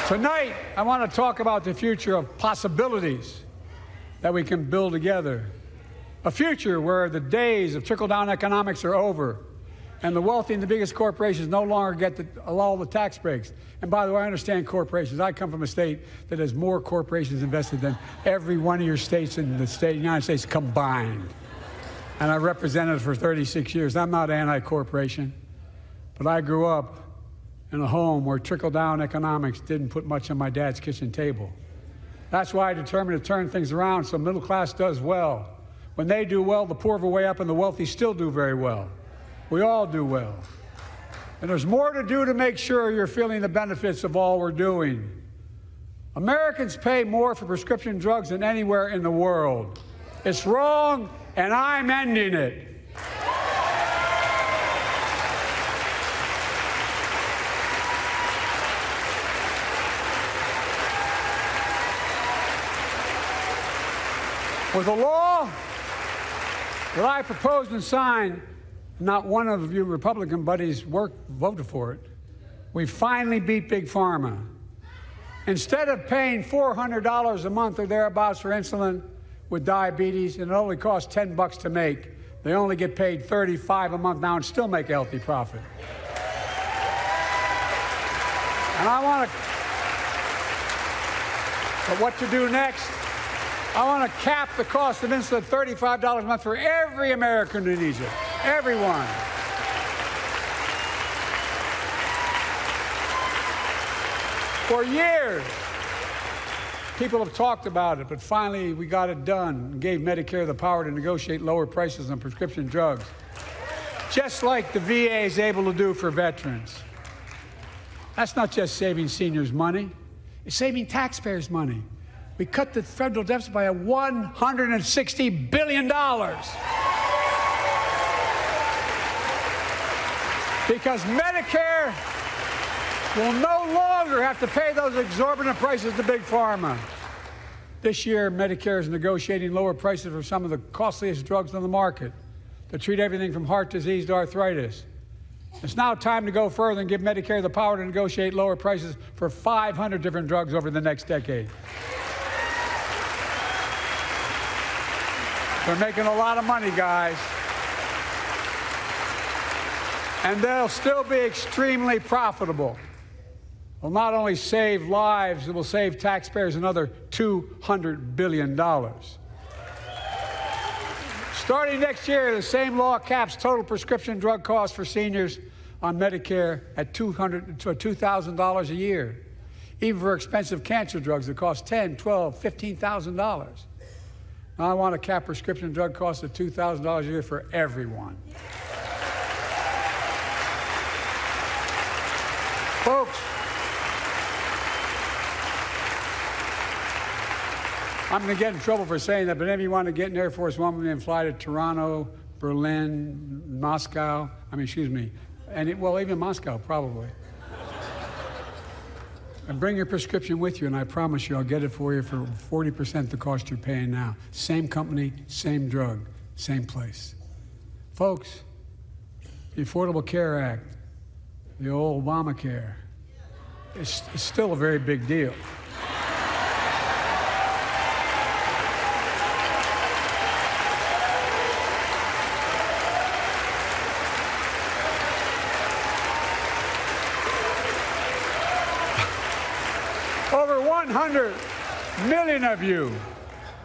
Speaker 5: Tonight, I want to talk about the future of possibilities that we can build together. A future where the days of trickle-down economics are over and the wealthy and the biggest corporations no longer get all the tax breaks. And by the way, I understand corporations. I come from a state that has more corporations invested than every one of your states in the United States combined. And I represented it for 36 years. I'm not anti-corporation, but I grew up in a home where trickle-down economics didn't put much on my dad's kitchen table. That's why I determined to turn things around so middle class does well. When they do well, the poor are way up and the wealthy still do very well. We all do well. And there's more to do to make sure you're feeling the benefits of all we're doing. Americans pay more for prescription drugs than anywhere in the world. It's wrong, and I'm ending it. With a law that I proposed and signed, not one of you Republican buddies voted for it, we finally beat Big Pharma. Instead of paying $400 a month or thereabouts for insulin with diabetes, and it only costs $10 to make, they only get paid $35 a month now and still make a healthy profit. And I want to, but what to do next? I want to cap the cost of insulin at $35 a month for every American who needs it. Everyone. For years, people have talked about it, but finally we got it done and gave Medicare the power to negotiate lower prices on prescription drugs, just like the VA is able to do for veterans. That's not just saving seniors money, it's saving taxpayers money. We cut the federal deficit by $160 billion. Because Medicare will no longer have to pay those exorbitant prices to Big Pharma. This year, Medicare is negotiating lower prices for some of the costliest drugs on the market to treat everything from heart disease to arthritis. It's now time to go further and give Medicare the power to negotiate lower prices for 500 different drugs over the next decade. They're making a lot of money, guys. And they'll still be extremely profitable. Will not only save lives, it will save taxpayers another $200 billion. Starting next year, the same law caps total prescription drug costs for seniors on Medicare at $2,000 a year, even for expensive cancer drugs that cost $10,000, $12,000, $15,000. Now I want to cap prescription drug costs at $2,000 a year for everyone. Folks, I'm going to get in trouble for saying that, but if you want to get an Air Force One and fly to Toronto, Berlin, Moscow, well, even Moscow, probably. And bring your prescription with you, and I promise you I'll get it for you for 40% the cost you're paying now. Same company, same drug, same place. Folks, the Affordable Care Act, the old Obamacare, it's still a very big deal. Over 100 million of you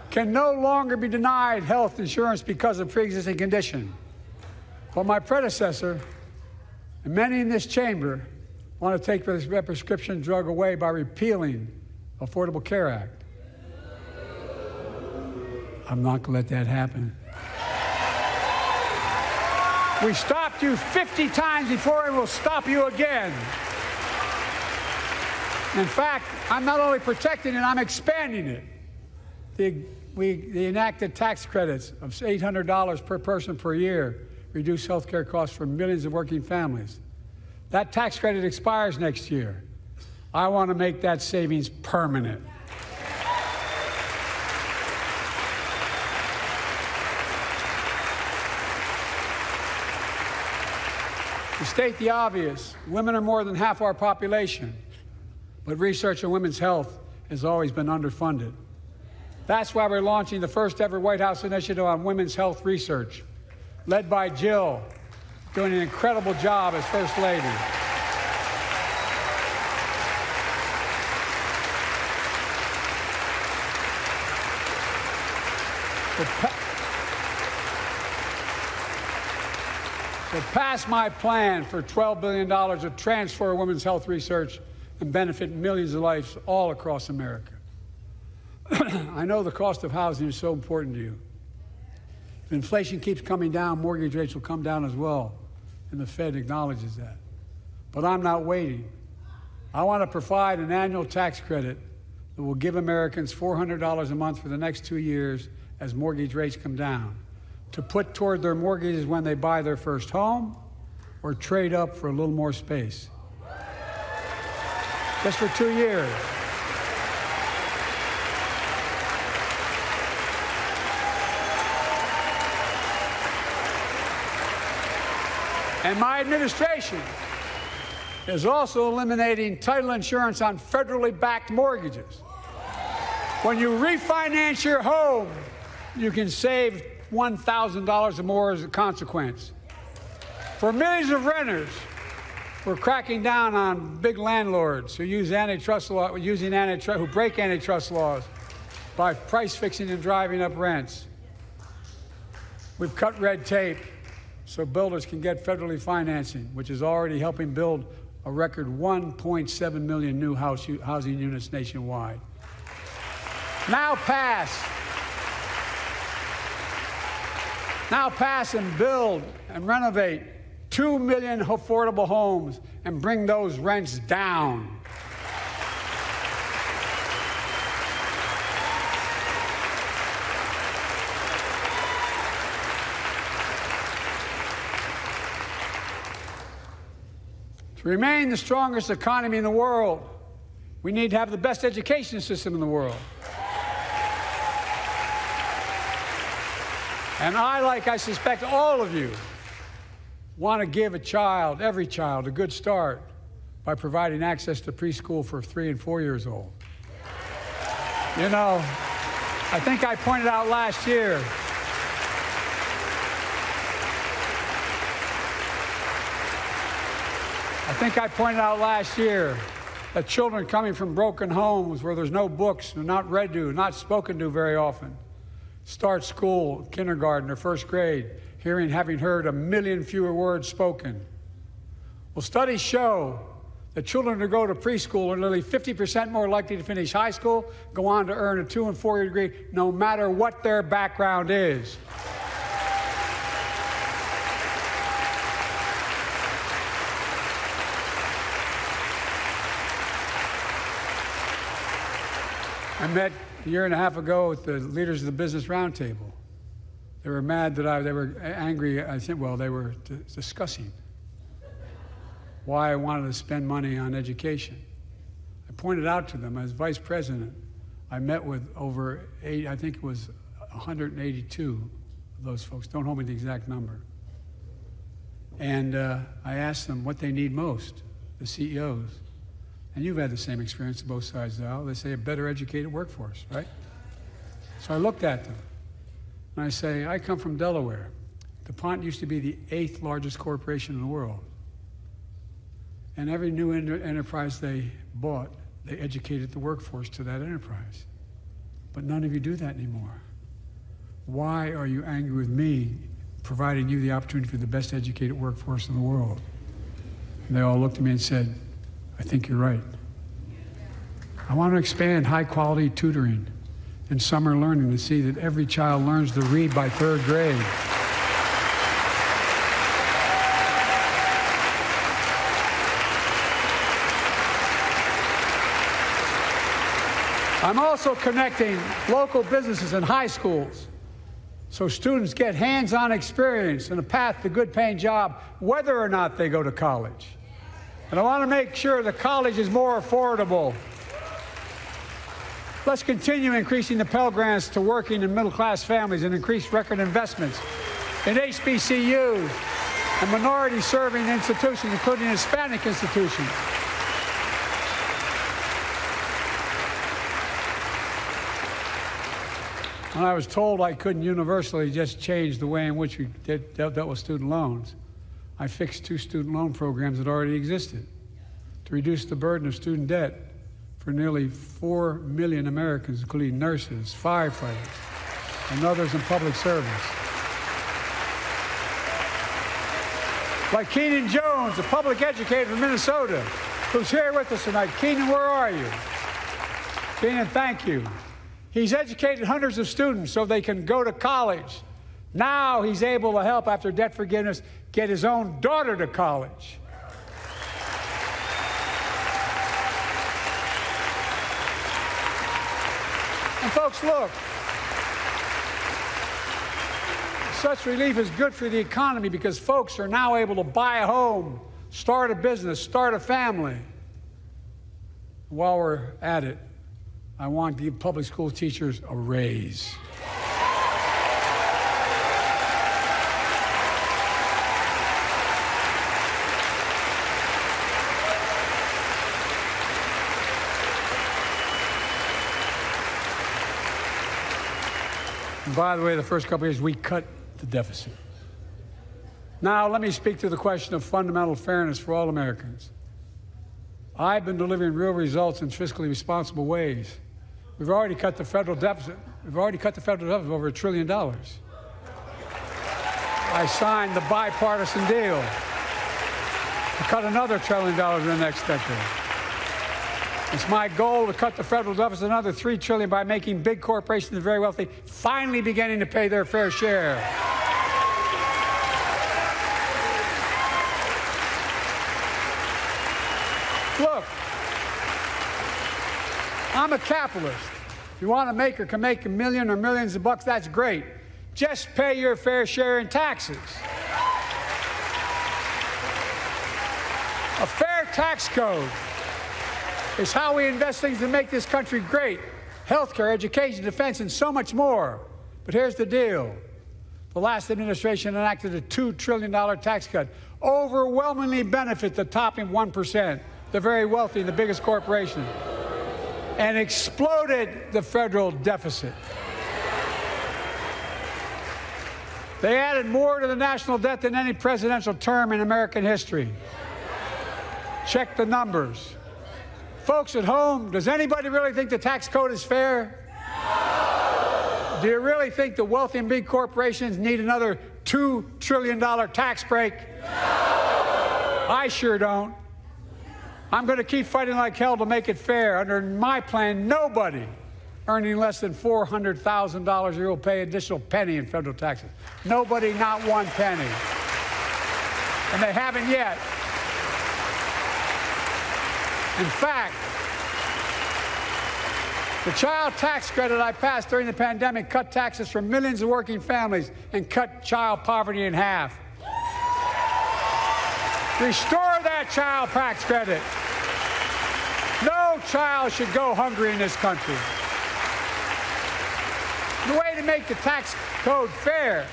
Speaker 5: can no longer be denied health insurance because of pre-existing condition. But my predecessor and many in this chamber want to take this prescription drug away by repealing the Affordable Care Act. I'm not going to let that happen. We stopped you 50 times before, and we'll stop you again. In fact, I'm not only protecting it, I'm expanding it. They enacted tax credits of $800 per person per year, reduce health care costs for millions of working families. That tax credit expires next year. I want to make that savings permanent. To state the obvious, women are more than half our population, but research on women's health has always been underfunded. That's why we're launching the first ever White House initiative on women's health research, led by Jill, doing an incredible job as First Lady. So pass my plan for $12 billion to transfer women's health research and benefit millions of lives all across America. I know the cost of housing is so important to you. If inflation keeps coming down, mortgage rates will come down as well, and the Fed acknowledges that. But I'm not waiting. I want to provide an annual tax credit that will give Americans $400 a month for the next 2 years as mortgage rates come down, to put toward their mortgages when they buy their first home or trade up for a little more space. Just for 2 years. And my administration is also eliminating title insurance on federally backed mortgages. When you refinance your home, you can save $1,000 or more as a consequence. For millions of renters, we're cracking down on big landlords who use antitrust law, who break antitrust laws by price fixing and driving up rents. We've cut red tape so builders can get federally financing, which is already helping build a record 1.7 million new housing units nationwide. Now pass and build and renovate 2 million affordable homes and bring those rents down. To remain the strongest economy in the world, we need to have the best education system in the world. And I suspect all of you, want to give every child, a good start by providing access to preschool for 3 and 4 years old. You know, I think I pointed out last year that children coming from broken homes where there's no books, they're not read to, not spoken to very often, start school, kindergarten, or first grade, having heard 1 million fewer words spoken. Well, studies show that children who go to preschool are nearly 50% more likely to finish high school, go on to earn a 2- and 4-year degree, no matter what their background is. I met a year and a half ago with the leaders of the Business Roundtable. They were mad that they were angry, I think, well, they were discussing why I wanted to spend money on education. I pointed out to them, as vice president, I met with over 182 of those folks. Don't hold me to the exact number. And I asked them what they need most, the CEOs. And you've had the same experience on both sides of the aisle. They say a better educated workforce, right? So I looked at them, and I say, I come from Delaware. DuPont used to be the 8th largest corporation in the world. And every new enterprise they bought, they educated the workforce to that enterprise. But none of you do that anymore. Why are you angry with me providing you the opportunity for the best educated workforce in the world. And they all looked at me and said, I think you're right. I want to expand high-quality tutoring and summer learning to see that every child learns to read by 3rd grade. I'm also connecting local businesses and high schools so students get hands-on experience and a path to a good-paying job, whether or not they go to college. And I want to make sure the college is more affordable. Let's continue increasing the Pell Grants to working and middle-class families and increase record investments in HBCUs and minority-serving institutions, including Hispanic institutions. When I was told I couldn't universally just change the way in which we dealt with student loans, I fixed 2 student loan programs that already existed to reduce the burden of student debt for nearly 4 million Americans, including nurses, firefighters, and others in public service. Like Keenan Jones, a public educator from Minnesota, who's here with us tonight. Keenan, where are you? Keenan, thank you. He's educated hundreds of students so they can go to college. Now he's able to help, after debt forgiveness, get his own daughter to college. And folks, look, such relief is good for the economy because folks are now able to buy a home, start a business, start a family. While we're at it, I want to give public school teachers a raise. And by the way, the first couple of years, we cut the deficit. Now, let me speak to the question of fundamental fairness for all Americans. I've been delivering real results in fiscally responsible ways. We've already cut the federal deficit. We've already cut the federal deficit over $1 trillion. I signed the bipartisan deal to cut another $1 trillion in the next decade. It's my goal to cut the federal deficit another $3 trillion by making big corporations and very wealthy finally beginning to pay their fair share. Look, I'm a capitalist. If you want to make or can make $1 million or millions of bucks, that's great. Just pay your fair share in taxes. A fair tax code is how we invest things to make this country great. Healthcare, education, defense, and so much more. But here's the deal. The last administration enacted a $2 trillion tax cut, overwhelmingly benefit the top 1%, the very wealthy and the biggest corporations, and exploded the federal deficit. They added more to the national debt than any presidential term in American history. Check the numbers. Folks at home, does anybody really think the tax code is fair? No. Do you really think the wealthy and big corporations need another $2 trillion tax break? No. I sure don't. I'm going to keep fighting like hell to make it fair. Under my plan, nobody earning less than $400,000 a year will pay an additional penny in federal taxes. Nobody, not one penny. And they haven't yet. In fact, the child tax credit I passed during the pandemic cut taxes for millions of working families and cut child poverty in half. Restore that child tax credit. No child should go hungry in this country. The way to make the tax code fair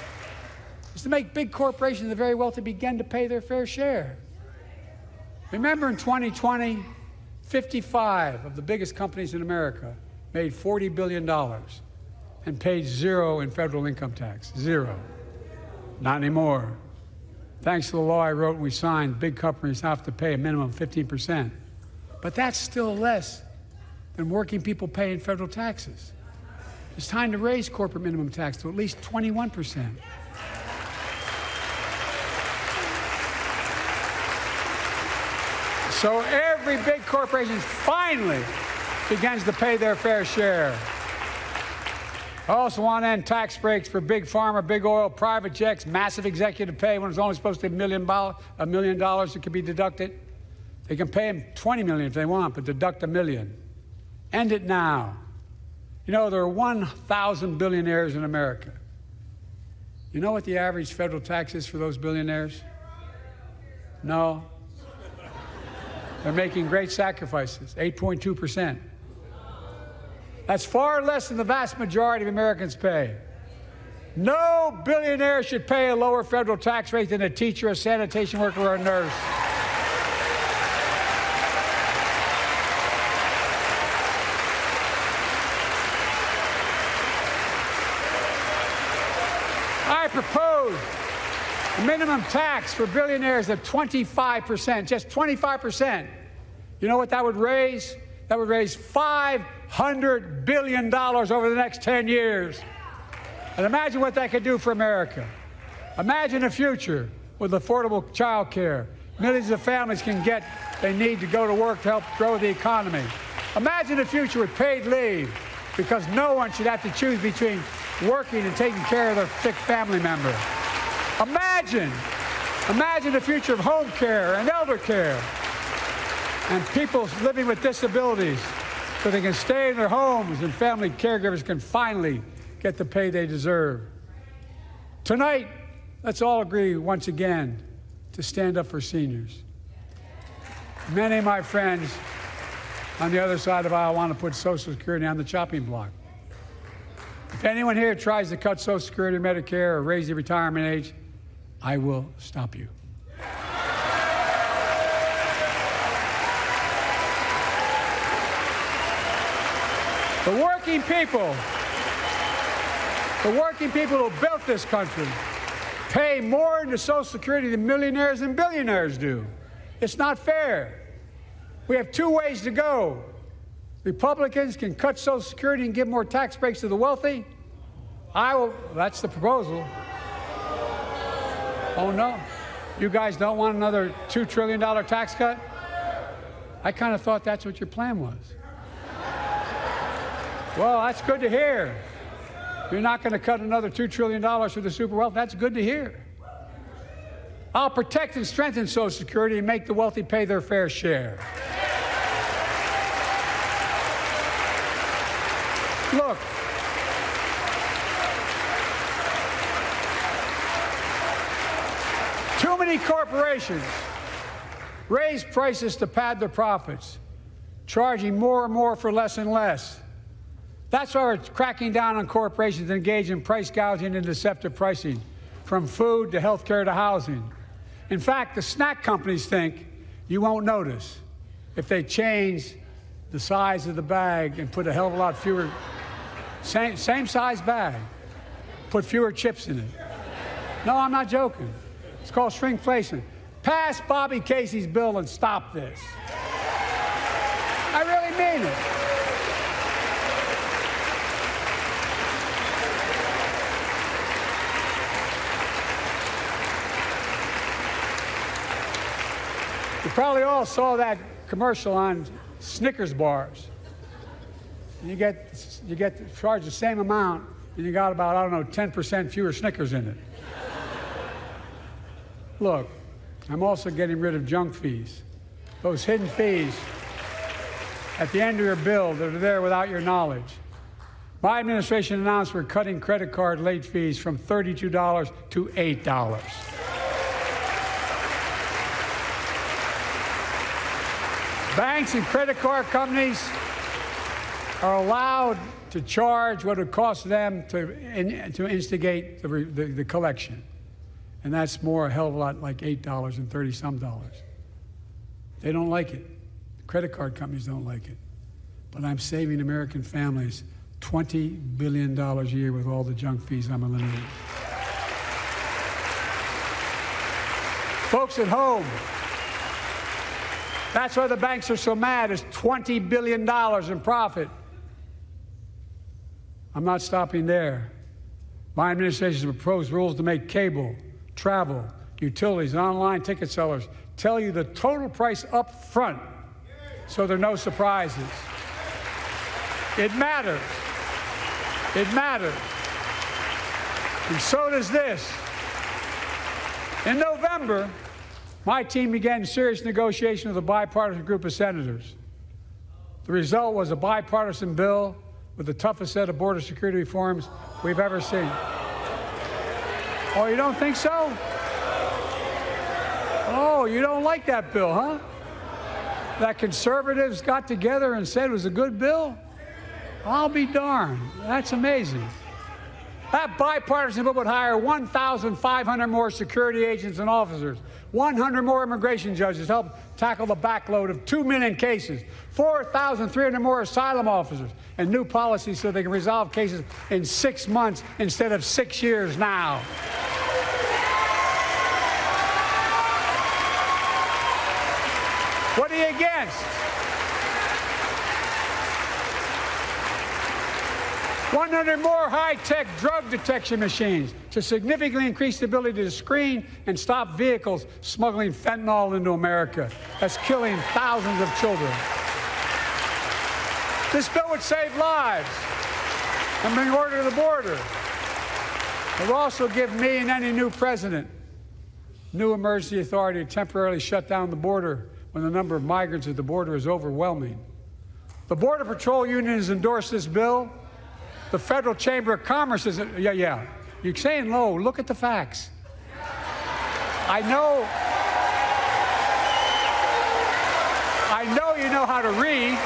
Speaker 5: is to make big corporations and the very wealthy begin to pay their fair share. Remember in 2020, 55 of the biggest companies in America made $40 billion and paid zero in federal income tax. Zero. Not anymore. Thanks to the law I wrote and we signed, big companies have to pay a minimum of 15%. But that's still less than working people pay in federal taxes. It's time to raise corporate minimum tax to at least 21%. so every big corporation finally begins to pay their fair share. I also want to end tax breaks for big pharma, big oil, private jets, massive executive pay when it's only supposed to be $1 million that could be deducted. They can pay them $20 million if they want, but deduct $1 million. End it now. You know, there are 1,000 billionaires in America. You know what the average federal tax is for those billionaires? No. They're making great sacrifices, 8.2%. That's far less than the vast majority of Americans pay. No billionaire should pay a lower federal tax rate than a teacher, a sanitation worker, or a nurse. I propose a minimum tax for billionaires of 25%, just 25%. You know what that would raise? That would raise $500 billion over the next 10 years. And imagine what that could do for America. Imagine a future with affordable child care. Millions of families can get they need to go to work to help grow the economy. Imagine a future with paid leave, because no one should have to choose between working and taking care of their sick family member. Imagine the future of home care and elder care, and people living with disabilities so they can stay in their homes and family caregivers can finally get the pay they deserve. Tonight, let's all agree once again to stand up for seniors. Many of my friends on the other side of the aisle want to put Social Security on the chopping block. If anyone here tries to cut Social Security, Medicare, or raise the retirement age, I will stop you. The working people who built this country pay more into Social Security than millionaires and billionaires do. It's not fair. We have two ways to go. Republicans can cut Social Security and give more tax breaks to the wealthy. That's the proposal. Oh no, you guys don't want another $2 trillion tax cut? I kind of thought that's what your plan was. Well, that's good to hear. You're not going to cut another $2 trillion for the super wealthy. That's good to hear. I'll protect and strengthen Social Security and make the wealthy pay their fair share. Look, too many corporations raise prices to pad their profits, charging more and more for less and less. That's why we're cracking down on corporations engaged in price gouging and deceptive pricing, from food to health care to housing. In fact, the snack companies think you won't notice if they change the size of the bag and put a hell of a lot fewer, same size bag, put fewer chips in it. No, I'm not joking. It's called shrinkflation. Pass Bobby Casey's bill and stop this. I really mean it. You probably all saw that commercial on Snickers bars. You get charged the same amount, and you got about, I don't know, 10% fewer Snickers in it. Look, I'm also getting rid of junk fees. Those hidden fees at the end of your bill that are there without your knowledge. My administration announced we're cutting credit card late fees from $32 to $8. Banks and credit card companies are allowed to charge what it costs them to instigate the collection. And that's more a hell of a lot like $8 and 30-some dollars. They don't like it. Credit card companies don't like it. But I'm saving American families $20 billion a year with all the junk fees I'm eliminating. Folks at home, that's why the banks are so mad. It's $20 billion in profit. I'm not stopping there. My administration has proposed rules to make cable, travel, utilities, and online ticket sellers tell you the total price up front, so there are no surprises. It matters. It matters. And so does this. In November, my team began serious negotiation with a bipartisan group of senators. The result was a bipartisan bill with the toughest set of border security reforms we've ever seen. Oh, you don't think so? Oh, you don't like that bill, huh? That conservatives got together and said it was a good bill? I'll be darned. That's amazing. That bipartisan bill would hire 1,500 more security agents and officers, 100 more immigration judges to help tackle the backload of 2 million cases, 4,300 more asylum officers, and new policies so they can resolve cases in 6 months instead of 6 years now. What are you against? 100 more high-tech drug detection machines to significantly increase the ability to screen and stop vehicles smuggling fentanyl into America. That's killing thousands of children. This bill would save lives and bring order to the border. It will also give me and any new president new emergency authority to temporarily shut down the border when the number of migrants at the border is overwhelming. The Border Patrol Union has endorsed this bill. The Federal Chamber of Commerce is, yeah. You're saying low. Look at the facts. I know you know how to read.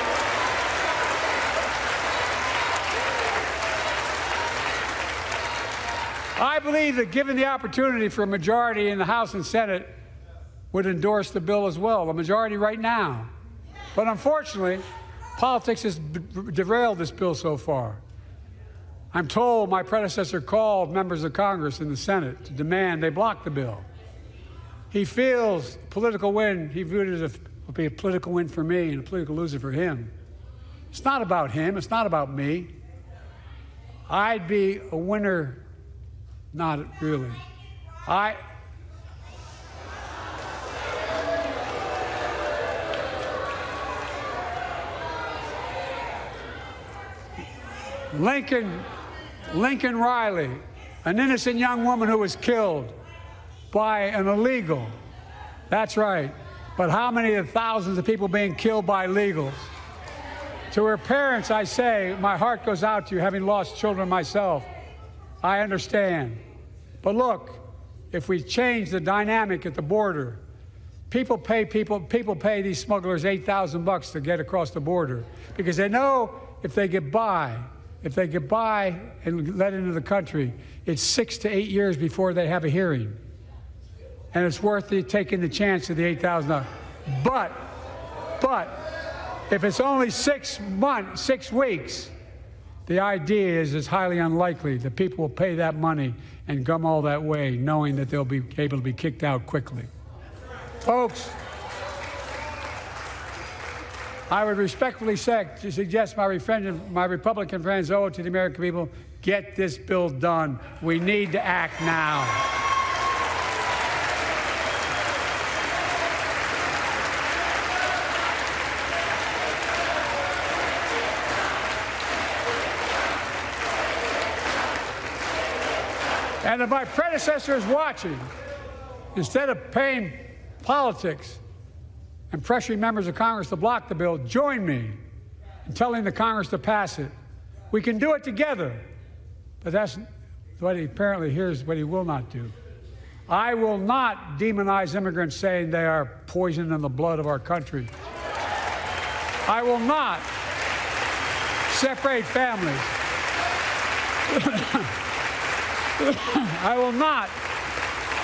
Speaker 5: I believe that given the opportunity for a majority in the House and Senate would endorse the bill as well, a majority right now. But unfortunately, politics has derailed this bill so far. I'm told my predecessor called members of Congress in the Senate to demand they block the bill. He feels political win, he viewed it as a political win for me and a political loser for him. It's not about him, it's not about me. I'd be a winner, not really. Lincoln Riley, an innocent young woman who was killed by an illegal. That's right. But how many of the thousands of people being killed by illegals? To her parents, I say, my heart goes out to you, having lost children myself. I understand. But look, if we change the dynamic at the border, people pay these smugglers $8,000 to get across the border because they know if they get by and let into the country, it's 6 to 8 years before they have a hearing. And it's worth taking the chance of the $8,000. But if it's only 6 weeks, the idea is it's highly unlikely that people will pay that money and come all that way knowing that they'll be able to be kicked out quickly. Folks, I would respectfully suggest my Republican friends owe it to the American people, get this bill done. We need to act now. And if my predecessor is watching, instead of paying politics and pressuring members of Congress to block the bill, join me in telling the Congress to pass it. We can do it together. But that's what here's what he will not do. I will not demonize immigrants saying they are poison in the blood of our country. I will not separate families. I will not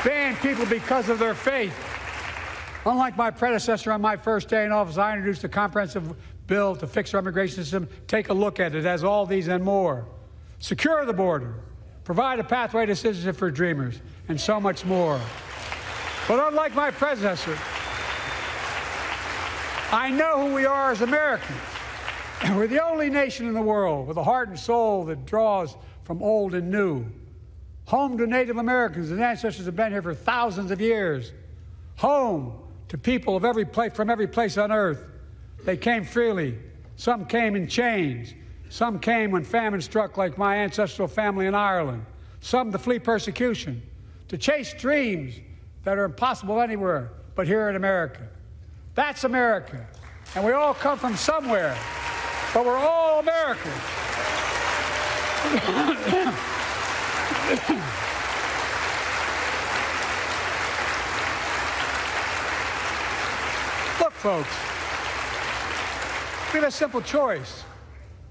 Speaker 5: ban people because of their faith. Unlike my predecessor on my first day in office, I introduced a comprehensive bill to fix our immigration system. Take a look at it. It has all these and more. Secure the border. Provide a pathway to citizenship for dreamers, and so much more. But unlike my predecessor, I know who we are as Americans. We're the only nation in the world with a heart and soul that draws from old and new, Home to Native Americans, whose ancestors have been here for thousands of years. Home to people of from every place on earth. They came freely. Some came in chains. Some came when famine struck, like my ancestral family in Ireland. Some to flee persecution, to chase dreams that are impossible anywhere but here in America. That's America. And we all come from somewhere, but we're all Americans. Look, folks, we have a simple choice.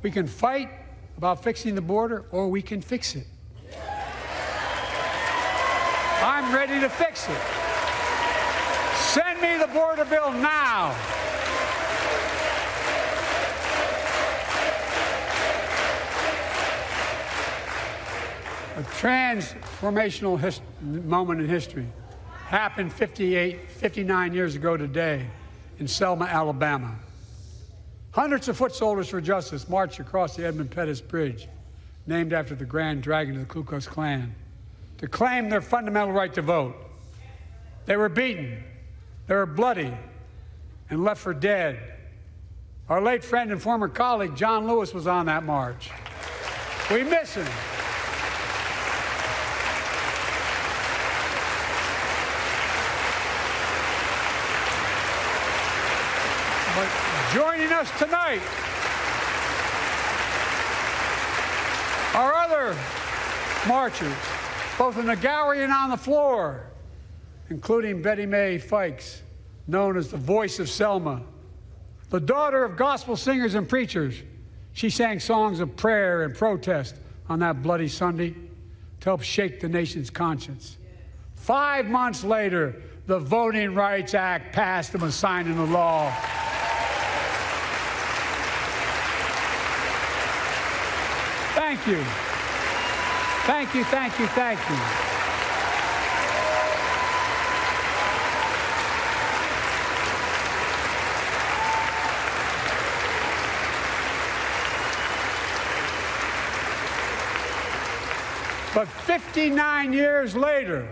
Speaker 5: We can fight about fixing the border, or we can fix it. I'm ready to fix it. Send me the border bill now. A transformational moment in history happened 59 years ago today in Selma, Alabama. Hundreds of foot soldiers for justice marched across the Edmund Pettus Bridge, named after the Grand Dragon of the Ku Klux Klan, to claim their fundamental right to vote. They were beaten, they were bloody, and left for dead. Our late friend and former colleague, John Lewis, was on that march. We miss him. But joining us tonight are other marchers, both in the gallery and on the floor, including Betty Mae Fikes, known as the voice of Selma. The daughter of gospel singers and preachers, she sang songs of prayer and protest on that bloody Sunday to help shake the nation's conscience. 5 months later, the Voting Rights Act passed and was signed into law. Thank you. Thank you, thank you, thank you. But 59 years later,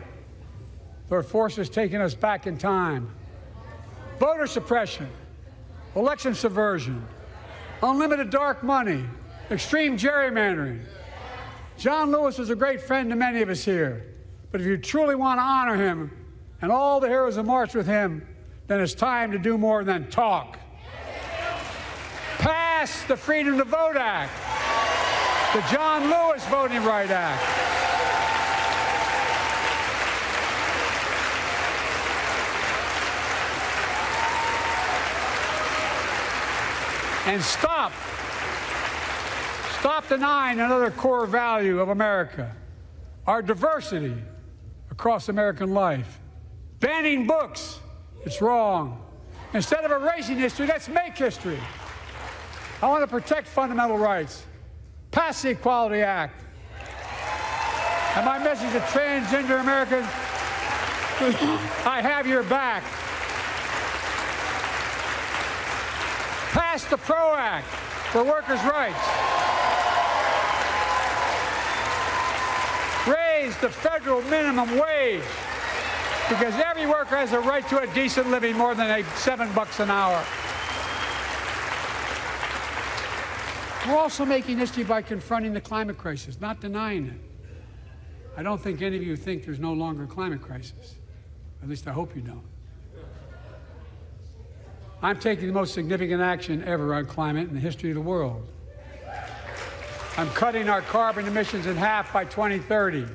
Speaker 5: there are forces taking us back in time. Voter suppression, election subversion, unlimited dark money, extreme gerrymandering. John Lewis was a great friend to many of us here, but if you truly want to honor him and all the heroes who marched with him, then it's time to do more than talk. Pass the Freedom to Vote Act, the John Lewis Voting Rights Act. And stop denying another core value of America, our diversity across American life. Banning books, it's wrong. Instead of erasing history, let's make history. I want to protect fundamental rights. Pass the Equality Act. And my message to transgender Americans, I have your back. Pass the PRO Act for workers' rights. Raise the federal minimum wage, because every worker has a right to a decent living, more than $7 an hour. We're also making history by confronting the climate crisis, not denying it. I don't think any of you think there's no longer a climate crisis. At least I hope you don't. I'm taking the most significant action ever on climate in the history of the world. I'm cutting our carbon emissions in half by 2030,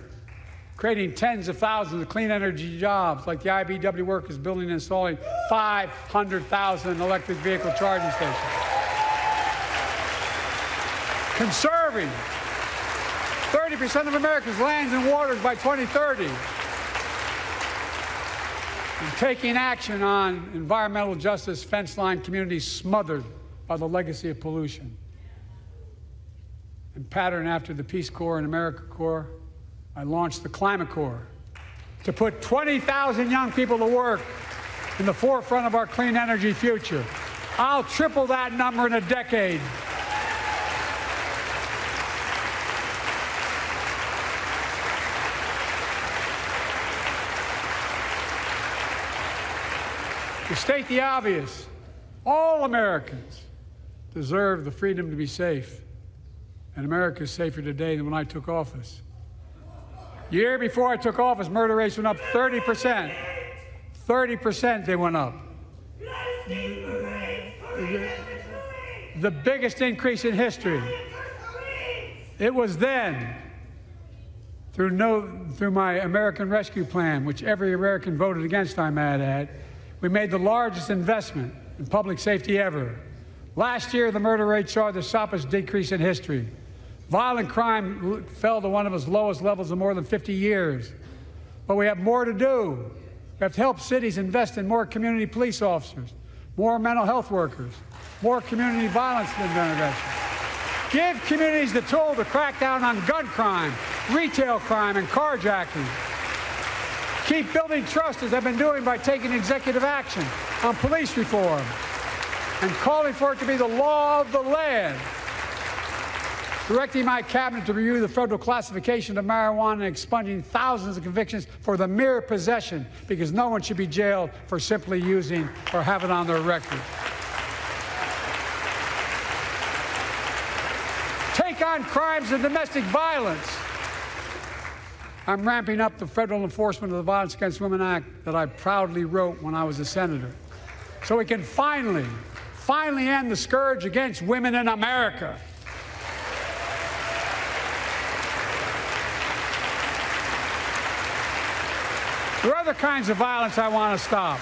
Speaker 5: creating tens of thousands of clean energy jobs, like the IBEW workers building and installing 500,000 electric vehicle charging stations. Conserving 30% of America's lands and waters by 2030. And taking action on environmental justice fence line communities smothered by the legacy of pollution. And patterned after the Peace Corps and AmeriCorps, I launched the Climate Corps to put 20,000 young people to work in the forefront of our clean energy future. I'll triple that number in a decade. To state the obvious, all Americans deserve the freedom to be safe. And America is safer today than when I took office. Year before I took office, murder rates went up 30%. 30% they went up. The biggest increase in history. It was then, through my American Rescue Plan, which every American voted against, I might add, we made the largest investment in public safety ever. Last year, the murder rate saw the sharpest decrease in history. Violent crime fell to one of its lowest levels in more than 50 years. But we have more to do. We have to help cities invest in more community police officers, more mental health workers, more community violence intervention. Give communities the tool to crack down on gun crime, retail crime, and carjacking. Keep building trust, as I've been doing by taking executive action on police reform and calling for it to be the law of the land. Directing my cabinet to review the federal classification of marijuana and expunging thousands of convictions for the mere possession, because no one should be jailed for simply using or have it on their record. Take on crimes of domestic violence. I'm ramping up the Federal Enforcement of the Violence Against Women Act that I proudly wrote when I was a senator, so we can finally end the scourge against women in America. There are other kinds of violence I want to stop.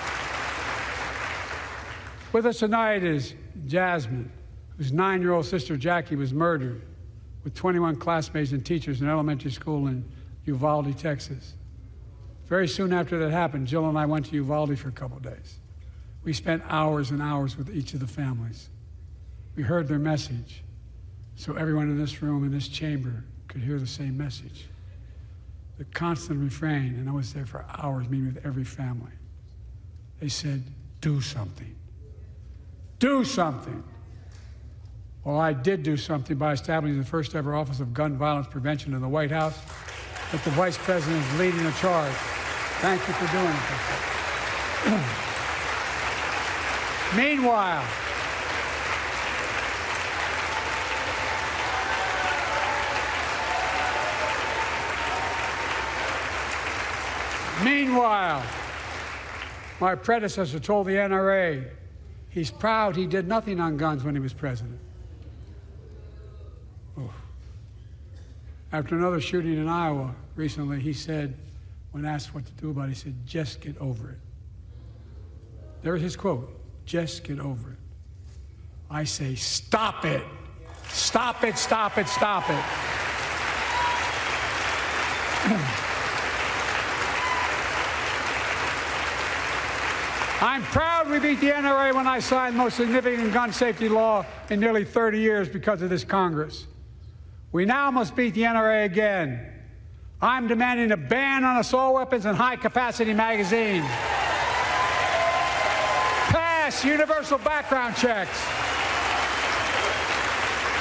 Speaker 5: With us tonight is Jasmine, whose 9-year-old sister Jackie was murdered with 21 classmates and teachers in an elementary school in Uvalde, Texas. Very soon after that happened, Jill and I went to Uvalde for a couple of days. We spent hours and hours with each of the families. We heard their message, so everyone in this room, in this chamber, could hear the same message. The constant refrain, and I was there for hours meeting with every family. They said, do something. Do something. Well, I did do something by establishing the first ever Office of Gun Violence Prevention in the White House, that the Vice President is leading the charge. Thank you for doing it. Meanwhile, my predecessor told the NRA he's proud he did nothing on guns when he was president. Oh. After another shooting in Iowa recently, he said, when asked what to do about it, he said, just get over it. There's his quote, just get over it. I say, stop it. Stop it, stop it, stop it. I'm proud we beat the NRA when I signed the most significant gun safety law in nearly 30 years because of this Congress. We now must beat the NRA again. I'm demanding a ban on assault weapons and high-capacity magazines. Pass universal background checks.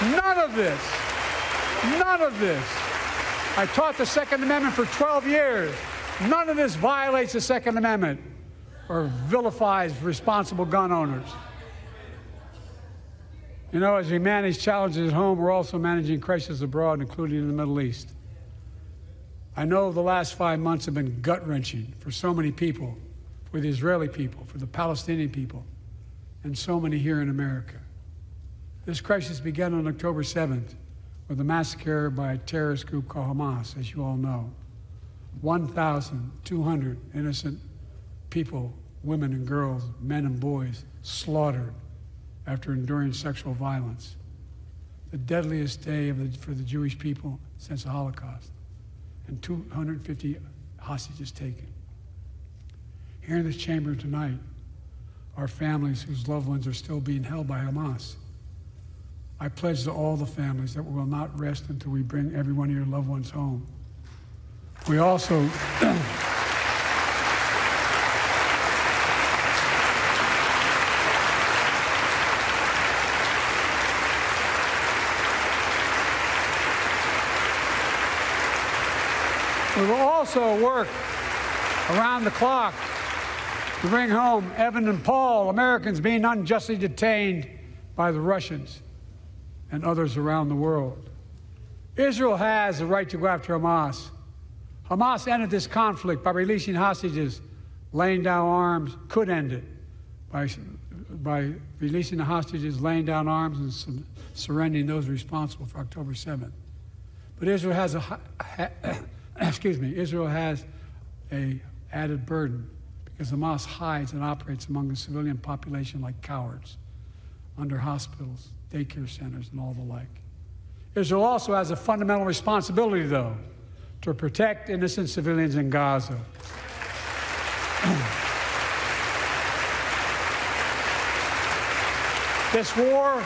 Speaker 5: None of this. I taught the Second Amendment for 12 years. None of this violates the Second Amendment or vilifies responsible gun owners. You know, as we manage challenges at home, we're also managing crises abroad, including in the Middle East. I know the last 5 months have been gut-wrenching for so many people, for the Israeli people, for the Palestinian people, and so many here in America. This crisis began on October 7th with a massacre by a terrorist group called Hamas, as you all know. 1,200 innocent people, women and girls, men and boys, slaughtered after enduring sexual violence. The deadliest day for the Jewish people since the Holocaust, and 250 hostages taken. Here in this chamber tonight are families whose loved ones are still being held by Hamas. I pledge to all the families that we will not rest until we bring every one of your loved ones home. We also we will also work around the clock to bring home Evan and Paul, Americans being unjustly detained by the Russians and others around the world. Israel has the right to go after Hamas. Hamas ended this conflict by releasing hostages, laying down arms, could end it by releasing the hostages, laying down arms, and surrendering those responsible for October 7th. But Israel has Israel has a added burden because Hamas hides and operates among the civilian population like cowards under hospitals, daycare centers, and all the like. Israel also has a fundamental responsibility, though, to protect innocent civilians in Gaza. This war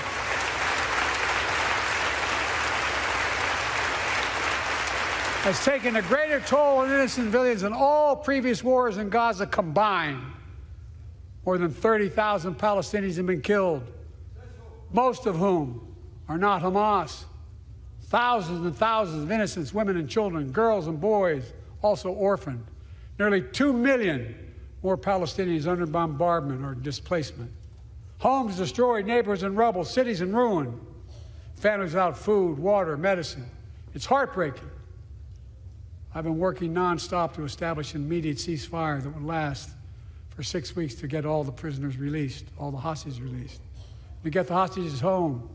Speaker 5: has taken a greater toll on innocent civilians than all previous wars in Gaza combined. More than 30,000 Palestinians have been killed, most of whom are not Hamas. Thousands and thousands of innocents, women and children, girls and boys, also orphaned. Nearly 2 million more Palestinians under bombardment or displacement. Homes destroyed, neighborhoods in rubble, cities in ruin. Families without food, water, medicine. It's heartbreaking. I've been working nonstop to establish an immediate ceasefire that would last for 6 weeks to get all the prisoners released, all the hostages released, to get the hostages home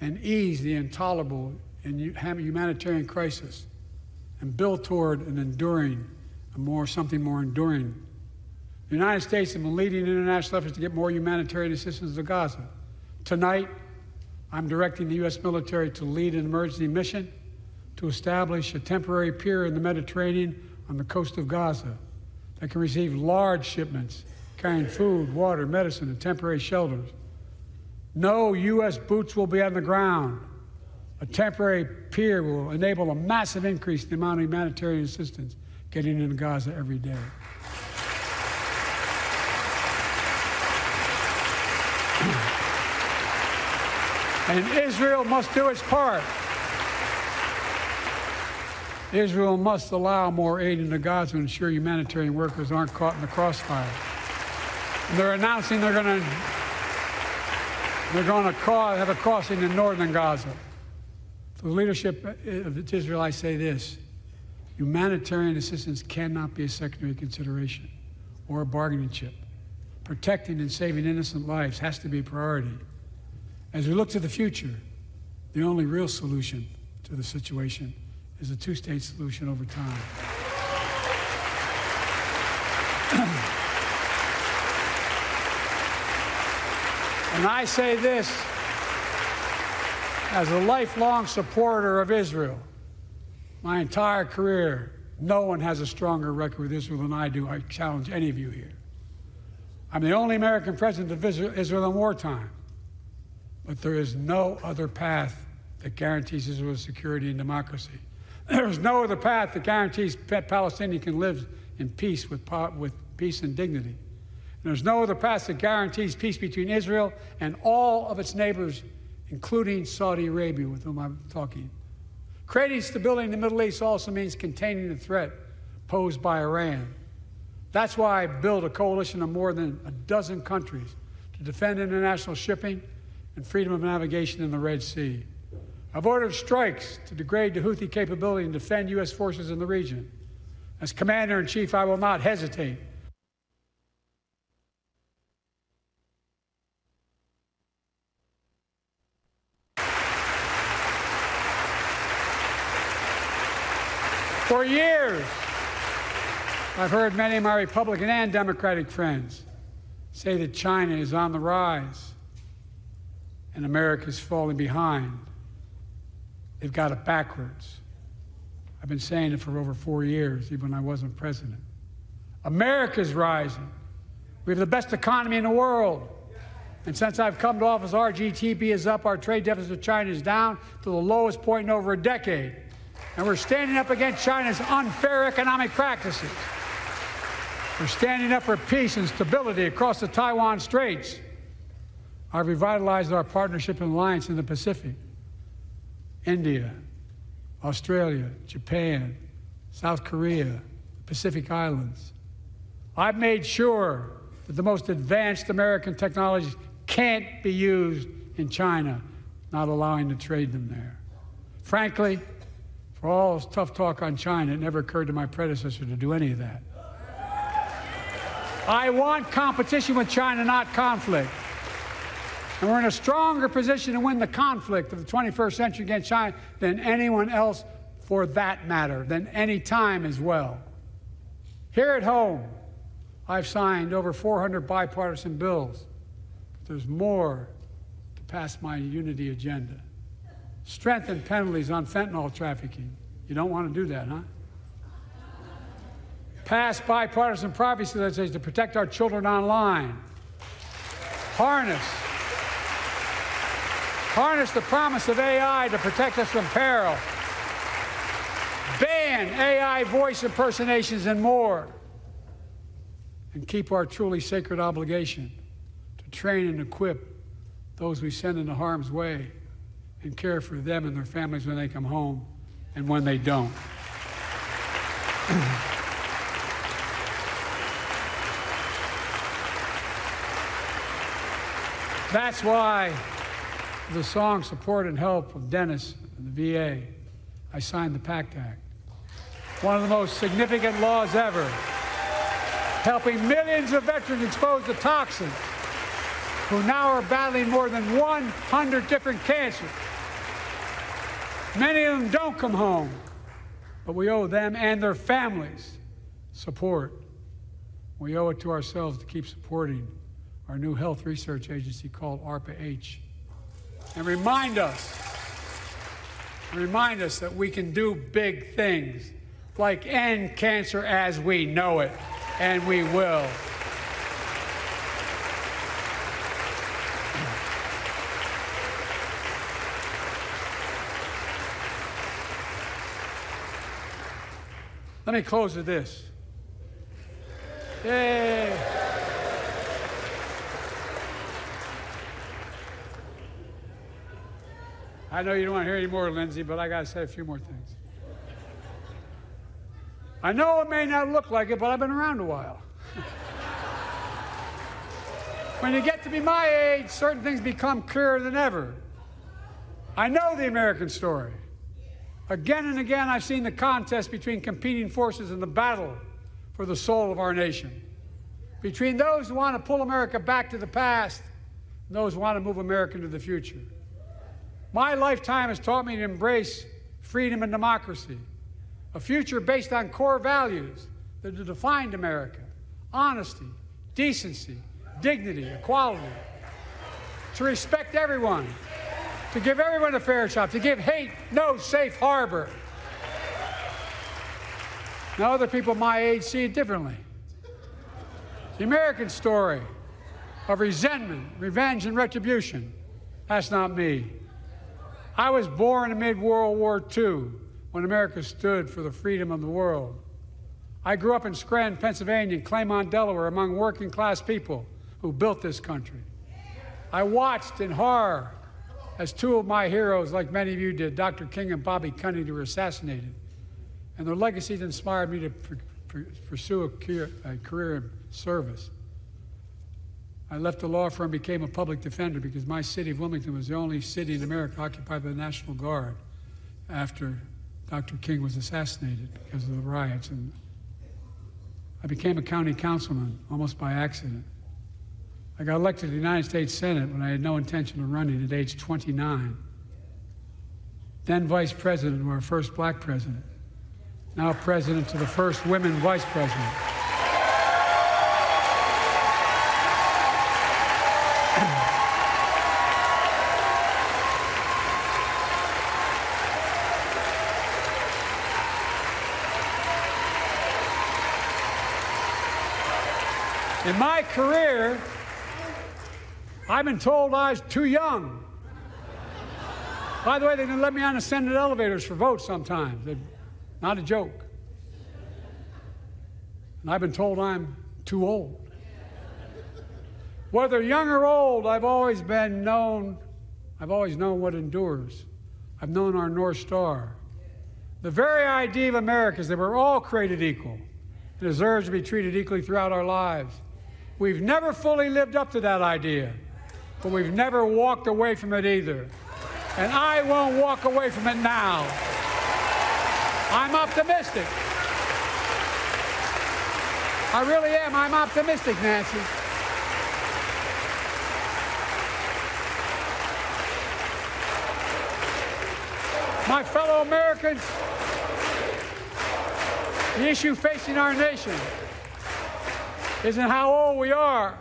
Speaker 5: and ease the intolerable and humanitarian crisis and build toward an enduring, something more enduring. The United States has been leading international efforts to get more humanitarian assistance to Gaza. Tonight, I'm directing the U.S. military to lead an emergency mission to establish a temporary pier in the Mediterranean on the coast of Gaza that can receive large shipments carrying food, water, medicine, and temporary shelters. No U.S. boots will be on the ground. A temporary pier will enable a massive increase in the amount of humanitarian assistance getting into Gaza every day. And Israel must do its part. Israel must allow more aid into Gaza to ensure humanitarian workers aren't caught in the crossfire. And they're announcing they're going to have a crossing in northern Gaza. To the leadership of Israel, I say this: humanitarian assistance cannot be a secondary consideration or a bargaining chip. Protecting and saving innocent lives has to be a priority. As we look to the future, the only real solution to the situation is a two-state solution over time. And I say this as a lifelong supporter of Israel. My entire career, no one has a stronger record with Israel than I do. I challenge any of you here. I'm the only American president of Israel in wartime. But there is no other path that guarantees Israel's security and democracy. There is no other path that guarantees Palestinians can live in peace with peace and dignity. And there's no other path that guarantees peace between Israel and all of its neighbors, including Saudi Arabia, with whom I'm talking. Creating stability in the Middle East also means containing the threat posed by Iran. That's why I built a coalition of more than a dozen countries to defend international shipping and freedom of navigation in the Red Sea. I've ordered strikes to degrade the Houthi capability and defend U.S. forces in the region. As Commander-in-Chief, I will not hesitate. For years, I've heard many of my Republican and Democratic friends say that China is on the rise and America is falling behind. They've got it backwards. I've been saying it for over 4 years, even when I wasn't president. America's rising. We have the best economy in the world. And since I've come to office, our GDP is up, our trade deficit with China is down to the lowest point in over a decade. And we're standing up against China's unfair economic practices. We're standing up for peace and stability across the Taiwan Straits. I've revitalized our partnership and alliance in the Pacific. India, Australia, Japan, South Korea, Pacific Islands. I've made sure that the most advanced American technologies can't be used in China, not allowing to trade them there. Frankly, for all this tough talk on China, it never occurred to my predecessor to do any of that. I want competition with China, not conflict. And we're in a stronger position to win the conflict of the 21st century against China than anyone else, for that matter, than any time as well. Here at home, I've signed over 400 bipartisan bills. But there's more to pass my unity agenda. Strengthen penalties on fentanyl trafficking. You don't want to do that, huh? Pass bipartisan privacy legislation to protect our children online. Harness the promise of AI to protect us from peril. Ban AI voice impersonations and more. And keep our truly sacred obligation to train and equip those we send into harm's way and care for them and their families when they come home and when they don't. That's why the song Support and Help of Dennis and the VA, I signed the PACT Act. One of the most significant laws ever, helping millions of veterans exposed to toxins who now are battling more than 100 different cancers. Many of them don't come home, but we owe them and their families support. We owe it to ourselves to keep supporting our new health research agency called ARPA-H. And remind us that we can do big things, like end cancer as we know it, and we will. Let me close with this. Yay! I know you don't want to hear any more, Lindsay, but I got to say a few more things. I know it may not look like it, but I've been around a while. When you get to be my age, certain things become clearer than ever. I know the American story. Again and again, I've seen the contest between competing forces in the battle for the soul of our nation. Between those who want to pull America back to the past and those who want to move America into the future. My lifetime has taught me to embrace freedom and democracy, a future based on core values that have defined America: honesty, decency, dignity, equality, to respect everyone, to give everyone a fair shot, to give hate no safe harbor. Now, other people my age see it differently. The American story of resentment, revenge, and retribution, that's not me. I was born amid World War II, when America stood for the freedom of the world. I grew up in Scranton, Pennsylvania, and Claymont, Delaware, among working-class people who built this country. I watched in horror as two of my heroes, like many of you did, Dr. King and Bobby Kennedy, were assassinated. And their legacies inspired me to pursue a career in service. I left the law firm and became a public defender because my city of Wilmington was the only city in America occupied by the National Guard after Dr. King was assassinated because of the riots. And I became a county councilman almost by accident. I got elected to the United States Senate when I had no intention of running at age 29. Then vice president to our first black president. Now president to the first women vice president. In my career, I've been told I was too young. By the way, they didn't let me on the Senate elevators for votes sometimes. Not a joke. And I've been told I'm too old. Whether young or old, I've always known what endures. I've known our North Star. The very idea of America is that we're all created equal, and deserves to be treated equally throughout our lives. We've never fully lived up to that idea, but we've never walked away from it either. And I won't walk away from it now. I'm optimistic. I really am. I'm optimistic, Nancy. My fellow Americans, the issue facing our nation isn't how old we are,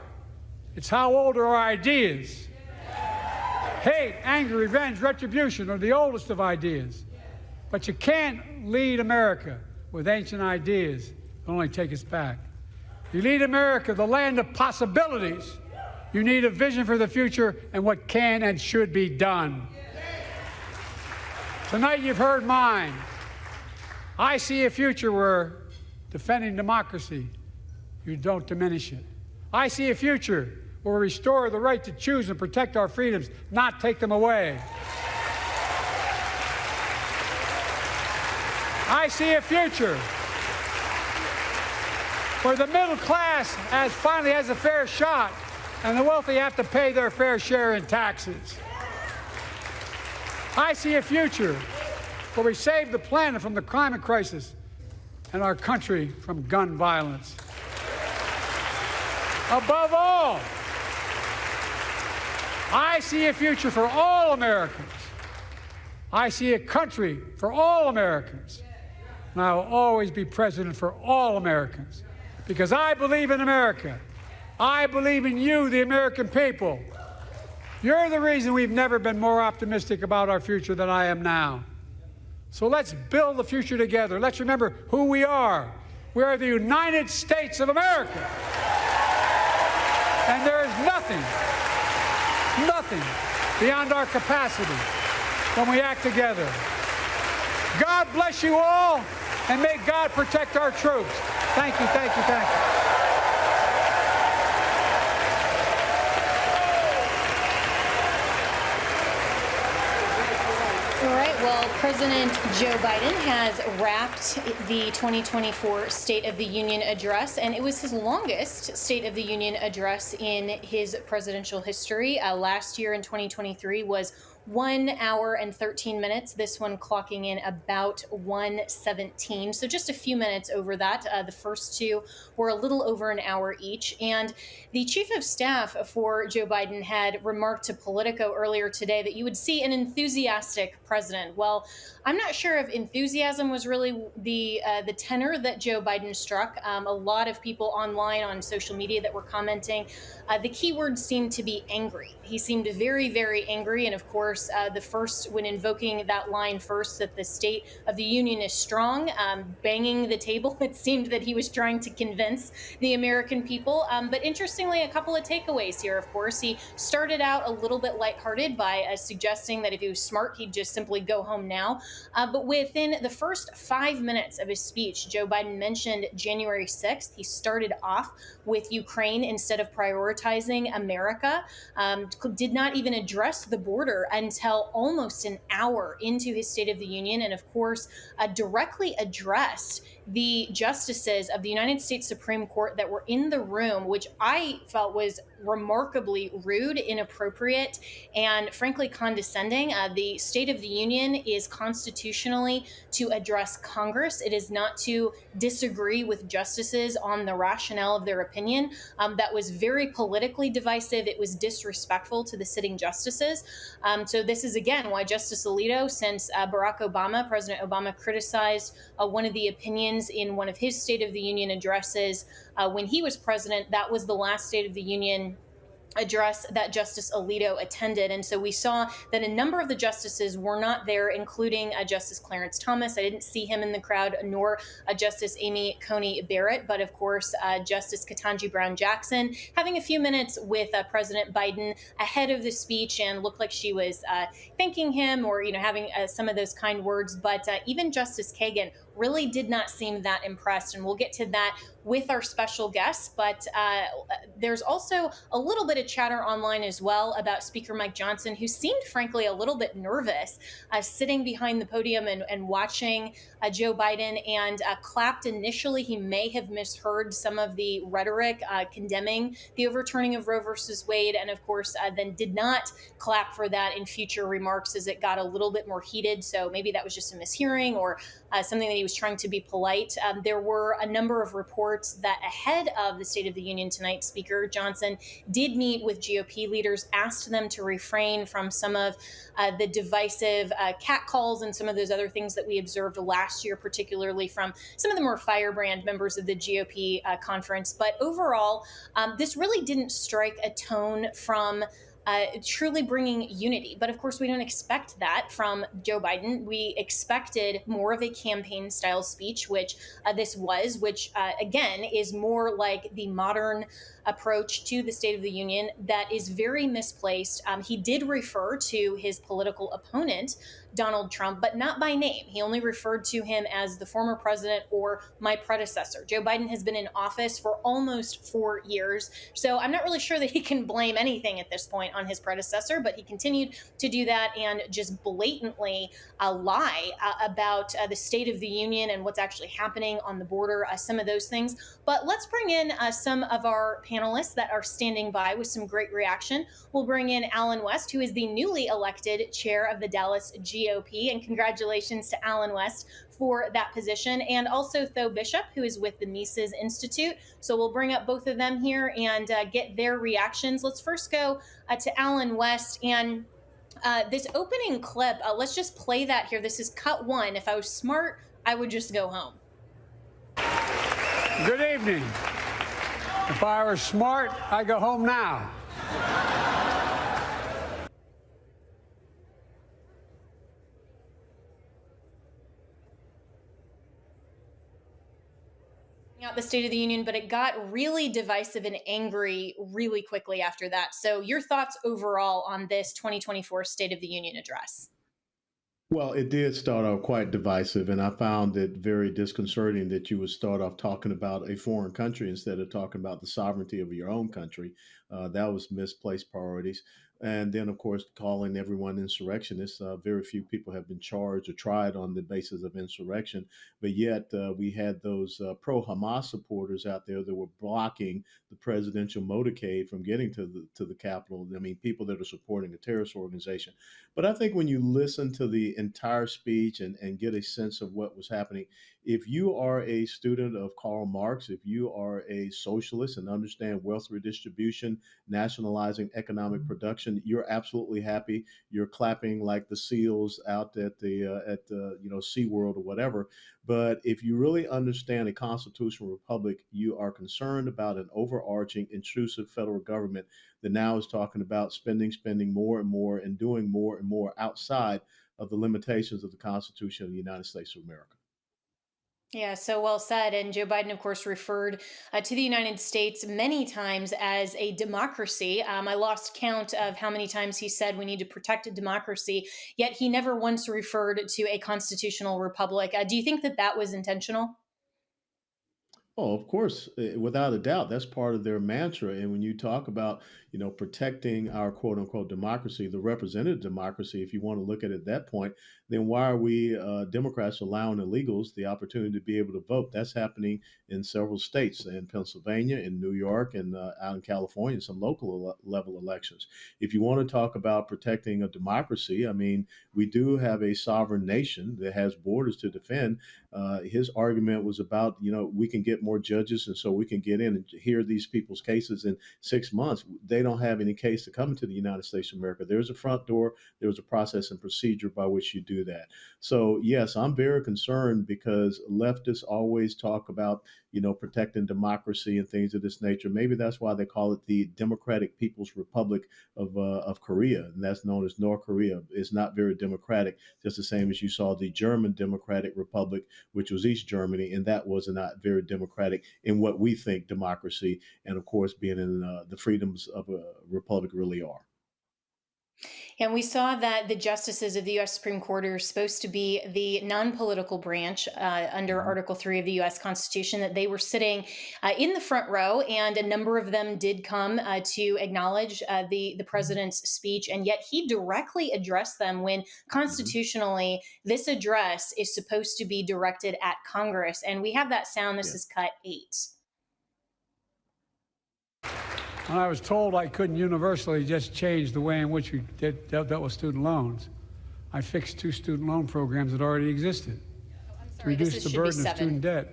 Speaker 5: it's how old are our ideas. Hate, anger, revenge, retribution are the oldest of ideas. But you can't lead America with ancient ideas that only take us back. You lead America, the land of possibilities. You need a vision for the future and what can and should be done. Tonight you've heard mine. I see a future where defending democracy, you don't diminish it. I see a future where we restore the right to choose and protect our freedoms, not take them away. I see a future where the middle class finally has a fair shot and the wealthy have to pay their fair share in taxes. I see a future where we save the planet from the climate crisis and our country from gun violence. Above all, I see a future for all Americans. I see a country for all Americans. And I will always be president for all Americans because I believe in America. I believe in you, the American people. You're the reason we've never been more optimistic about our future than I am now. So let's build the future together. Let's remember who we are. We are the United States of America. And there is nothing beyond our capacity when we act together. God bless you all, and may God protect our troops. Thank you, thank you, thank you.
Speaker 1: All right, well, President Joe Biden has wrapped the 2024 State of the Union address, and it was his longest State of the Union address in his presidential history. Last year in 2023 was 1 hour and 13 minutes. This one clocking in about 1:17. So just a few minutes over that. The first two were a little over an hour each. And the chief of staff for Joe Biden had remarked to Politico earlier today that you would see an enthusiastic president. Well, I'm not sure if enthusiasm was really the tenor that Joe Biden struck. A lot of people online on social media that were commenting, the key word seemed to be angry. He seemed very, very angry. And of course, the first, when invoking that line first, that the State of the Union is strong, banging the table, it seemed that he was trying to convince the American people. But interestingly, a couple of takeaways here, of course. He started out a little bit lighthearted by suggesting that if he was smart, he'd just simply go home now. But within the first 5 minutes of his speech, Joe Biden mentioned January 6th. He started off with Ukraine instead of prioritizing America, did not even address the border until almost an hour into his State of the Union, and of course, directly addressed the justices of the United States Supreme Court that were in the room, which I felt was remarkably rude, inappropriate, and frankly condescending. The State of the Union is constitutionally to address Congress. It is not to disagree with justices on the rationale of their opinion. That was very politically divisive. It was disrespectful to the sitting justices. So this is, again, why Justice Alito, since President Obama criticized one of the opinions in one of his State of the Union addresses when he was president, that was the last State of the Union address that Justice Alito attended. And so we saw that a number of the justices were not there, including Justice Clarence Thomas. I didn't see him in the crowd, nor Justice Amy Coney Barrett, but of course, Justice Ketanji Brown Jackson having a few minutes with President Biden ahead of the speech, and looked like she was thanking him or, having some of those kind words. But even Justice Kagan really did not seem that impressed. And we'll get to that with our special guests. But there's also a little bit of chatter online as well about Speaker Mike Johnson, who seemed, frankly, a little bit nervous sitting behind the podium and watching Joe Biden, and clapped initially. He may have misheard some of the rhetoric condemning the overturning of Roe versus Wade, and of course, then did not clap for that in future remarks as it got a little bit more heated. So maybe that was just a mishearing or something that he was trying to be polite. There were a number of reports that ahead of the State of the Union tonight, Speaker Johnson did meet with GOP leaders, asked them to refrain from some of the divisive catcalls and some of those other things that we observed last year, particularly from some of the more firebrand members of the GOP conference. But overall, this really didn't strike a tone from truly bringing unity. But of course, we don't expect that from Joe Biden. We expected more of a campaign style speech, which this was, which again is more like the modern approach to the State of the Union that is very misplaced. He did refer to his political opponent, Donald Trump, but not by name. He only referred to him as the former president or my predecessor. Joe Biden has been in office for almost 4 years, so I'm not really sure that he can blame anything at this point on his predecessor, but he continued to do that and just blatantly lie about the State of the Union and what's actually happening on the border, some of those things. But let's bring in some of our panelists that are standing by with some great reaction. We'll bring in Allen West, who is the newly elected chair of the Dallas GOP, and congratulations to Allen West for that position, and also Tho Bishop, who is with the Mises Institute. So we'll bring up both of them here and get their reactions. Let's first go to Allen West, and this opening clip, let's just play that here. This is cut one. If I was smart, I would just go home.
Speaker 5: Good evening. If I were smart, I'd go home now.
Speaker 1: Out the State of the Union, but it got really divisive and angry really quickly after that. So your thoughts overall on this 2024 State of the Union address?
Speaker 6: Well, it did start off quite divisive, and I found it very disconcerting that you would start off talking about a foreign country instead of talking about the sovereignty of your own country. That was misplaced priorities. And then, of course, calling everyone insurrectionists. Very few people have been charged or tried on the basis of insurrection, but yet we had those pro-Hamas supporters out there that were blocking the presidential motorcade from getting to the Capitol. I mean, people that are supporting a terrorist organization. But I think when you listen to the entire speech and get a sense of what was happening, if you are a student of Karl Marx, if you are a socialist and understand wealth redistribution, nationalizing economic production, you're absolutely happy. You're clapping like the seals out at the SeaWorld or whatever. But if you really understand a constitutional republic, you are concerned about an overarching intrusive federal government that now is talking about spending more and more and doing more and more outside of the limitations of the Constitution of the United States of America.
Speaker 1: Yeah, so well said. And Joe Biden, of course, referred to the United States many times as a democracy. I lost count of how many times he said we need to protect a democracy, yet he never once referred to a constitutional republic. Do you think that that was intentional?
Speaker 6: Oh, of course, without a doubt, that's part of their mantra. And when you talk about, protecting our quote unquote democracy, the representative democracy, if you want to look at it at that point, then why are we Democrats allowing illegals the opportunity to be able to vote? That's happening in several states, in Pennsylvania, in New York, and out in California, some local level elections. If you want to talk about protecting a democracy, I mean, we do have a sovereign nation that has borders to defend. His argument was about, we can get more judges, and so we can get in and hear these people's cases in 6 months. They don't have any case to come to the United States of America. There's a front door, there's a process and procedure by which you do that. So yes, I'm very concerned because leftists always talk about, protecting democracy and things of this nature. Maybe that's why they call it the Democratic People's Republic of Korea, and that's known as North Korea. It's not very democratic, just the same as you saw the German Democratic Republic, which was East Germany, and that was not very democratic in what we think democracy and, of course, being in the freedoms of a republic really are.
Speaker 1: And we saw that the justices of the U.S. Supreme Court are supposed to be the non-political branch under
Speaker 6: Mhm.
Speaker 1: Article 3 of the U.S. Constitution, that they were sitting in the front row, and a number of them did come to acknowledge the president's speech, and yet he directly addressed them when
Speaker 6: Mhm.
Speaker 1: constitutionally this address is supposed to be directed at Congress. And we have that sound. This
Speaker 6: Yeah.
Speaker 1: is cut 8.
Speaker 5: When I was told I couldn't universally just change the way in which we dealt with student loans, I fixed 2 student loan programs that already existed to reduce the burden of student debt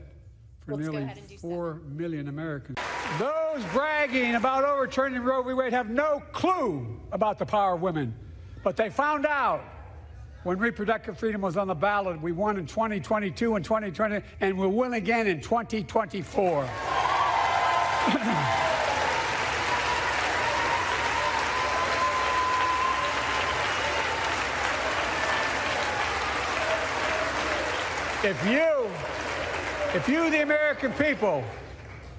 Speaker 5: for nearly 4 million Americans. Those bragging about overturning Roe v. Wade have no clue about the power of women, but they found out when reproductive freedom was on the ballot. We won in 2022 and 2020, and we'll win again in 2024. If you, the American people,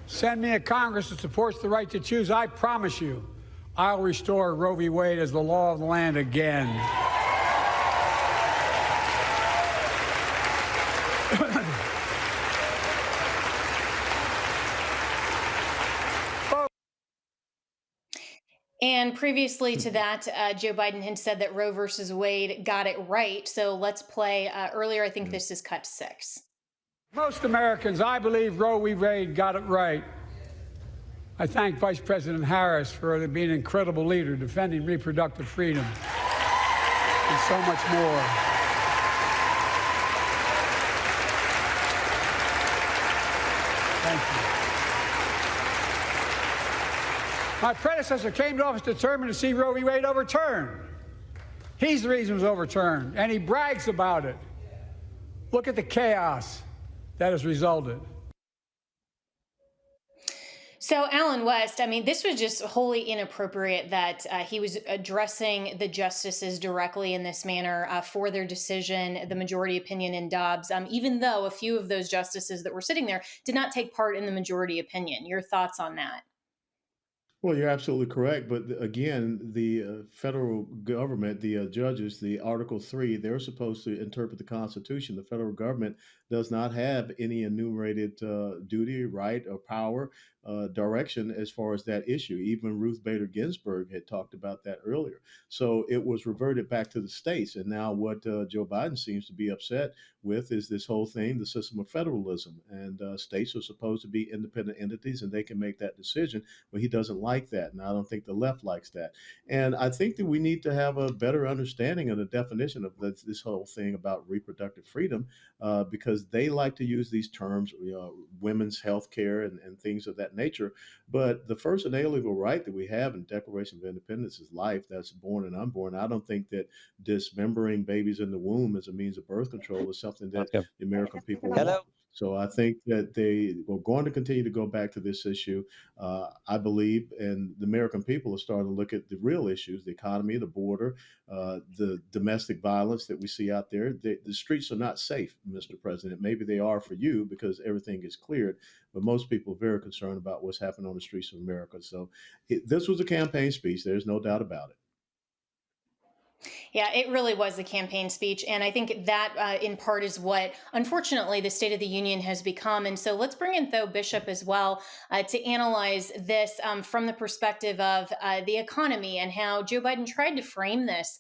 Speaker 5: send me a Congress that supports the right to choose, I promise you, I'll restore Roe v. Wade as the law of the land again.
Speaker 1: And previously to that, Joe Biden had said that Roe versus Wade got it right. So let's play earlier. I think this is cut 6.
Speaker 5: Most Americans, I believe Roe v. Wade got it right. I thank Vice President Harris for being an incredible leader, defending reproductive freedom, and so much more. Thank you. My predecessor came to office determined to see Roe v. Wade overturned. He's the reason it was overturned, and he brags about it. Look at the chaos that has resulted.
Speaker 1: So, Alan West, I mean, this was just wholly inappropriate that he was addressing the justices directly in this manner for their decision, the majority opinion in Dobbs, even though a few of those justices that were sitting there did not take part in the majority opinion. Your thoughts on that?
Speaker 6: Well, you're absolutely correct. But again, the federal government, the judges, the Article 3, they're supposed to interpret the Constitution. The federal government does not have any enumerated duty, right, or power, direction as far as that issue. Even Ruth Bader Ginsburg had talked about that earlier. So it was reverted back to the states. And now what Joe Biden seems to be upset with is this whole thing, the system of federalism. And states are supposed to be independent entities and they can make that decision. But he doesn't like that. And I don't think the left likes that. And I think that we need to have a better understanding of the definition of this whole thing about reproductive freedom, because they like to use these terms, women's health care and things of that nature. But the first inalienable right that we have in Declaration of Independence is life, that's born and unborn. I don't think that dismembering babies in the womb as a means of birth control is something that
Speaker 7: Okay.
Speaker 6: the American people
Speaker 7: Hello.
Speaker 6: want. So I think that they are going to continue to go back to this issue. I believe, and the American people are starting to look at the real issues: the economy, the border, the domestic violence that we see out there. The streets are not safe, Mr. President. Maybe they are for you because everything is cleared, but most people are very concerned about what's happening on the streets of America. So this was a campaign speech. There's no doubt about it.
Speaker 1: Yeah, it really was a campaign speech. And I think that in part is what, unfortunately, the State of the Union has become. And so let's bring in Tho Bishop as well to analyze this from the perspective of the economy and how Joe Biden tried to frame this,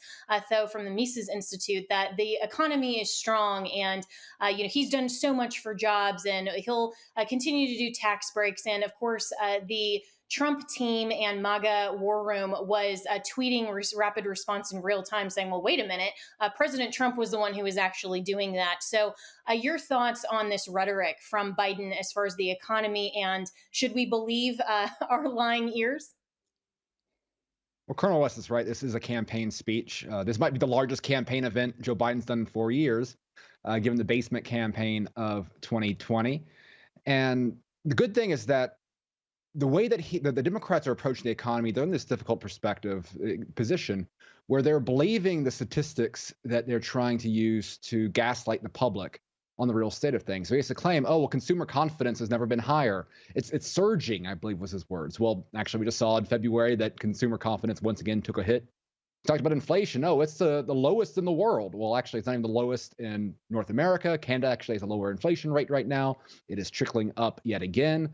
Speaker 1: Tho, from the Mises Institute, that the economy is strong and, he's done so much for jobs and he'll continue to do tax breaks. And of course, the Trump team and MAGA War Room was tweeting rapid response in real time saying, well, wait a minute, President Trump was the one who was actually doing that. So your thoughts on this rhetoric from Biden as far as the economy, and should we believe our lying ears?
Speaker 7: Well, Colonel West is right. This is a campaign speech. This might be the largest campaign event Joe Biden's done in 4 years, given the basement campaign of 2020. And the good thing is that the way that the Democrats are approaching the economy, they're in this difficult position where they're believing the statistics that they're trying to use to gaslight the public on the real state of things. So he has to claim, oh, well, consumer confidence has never been higher. It's surging, I believe was his words. Well, actually, we just saw in February that consumer confidence once again took a hit. Talked about inflation. Oh, it's the lowest in the world. Well, actually, it's not even the lowest in North America. Canada actually has a lower inflation rate right now. It is trickling up yet again.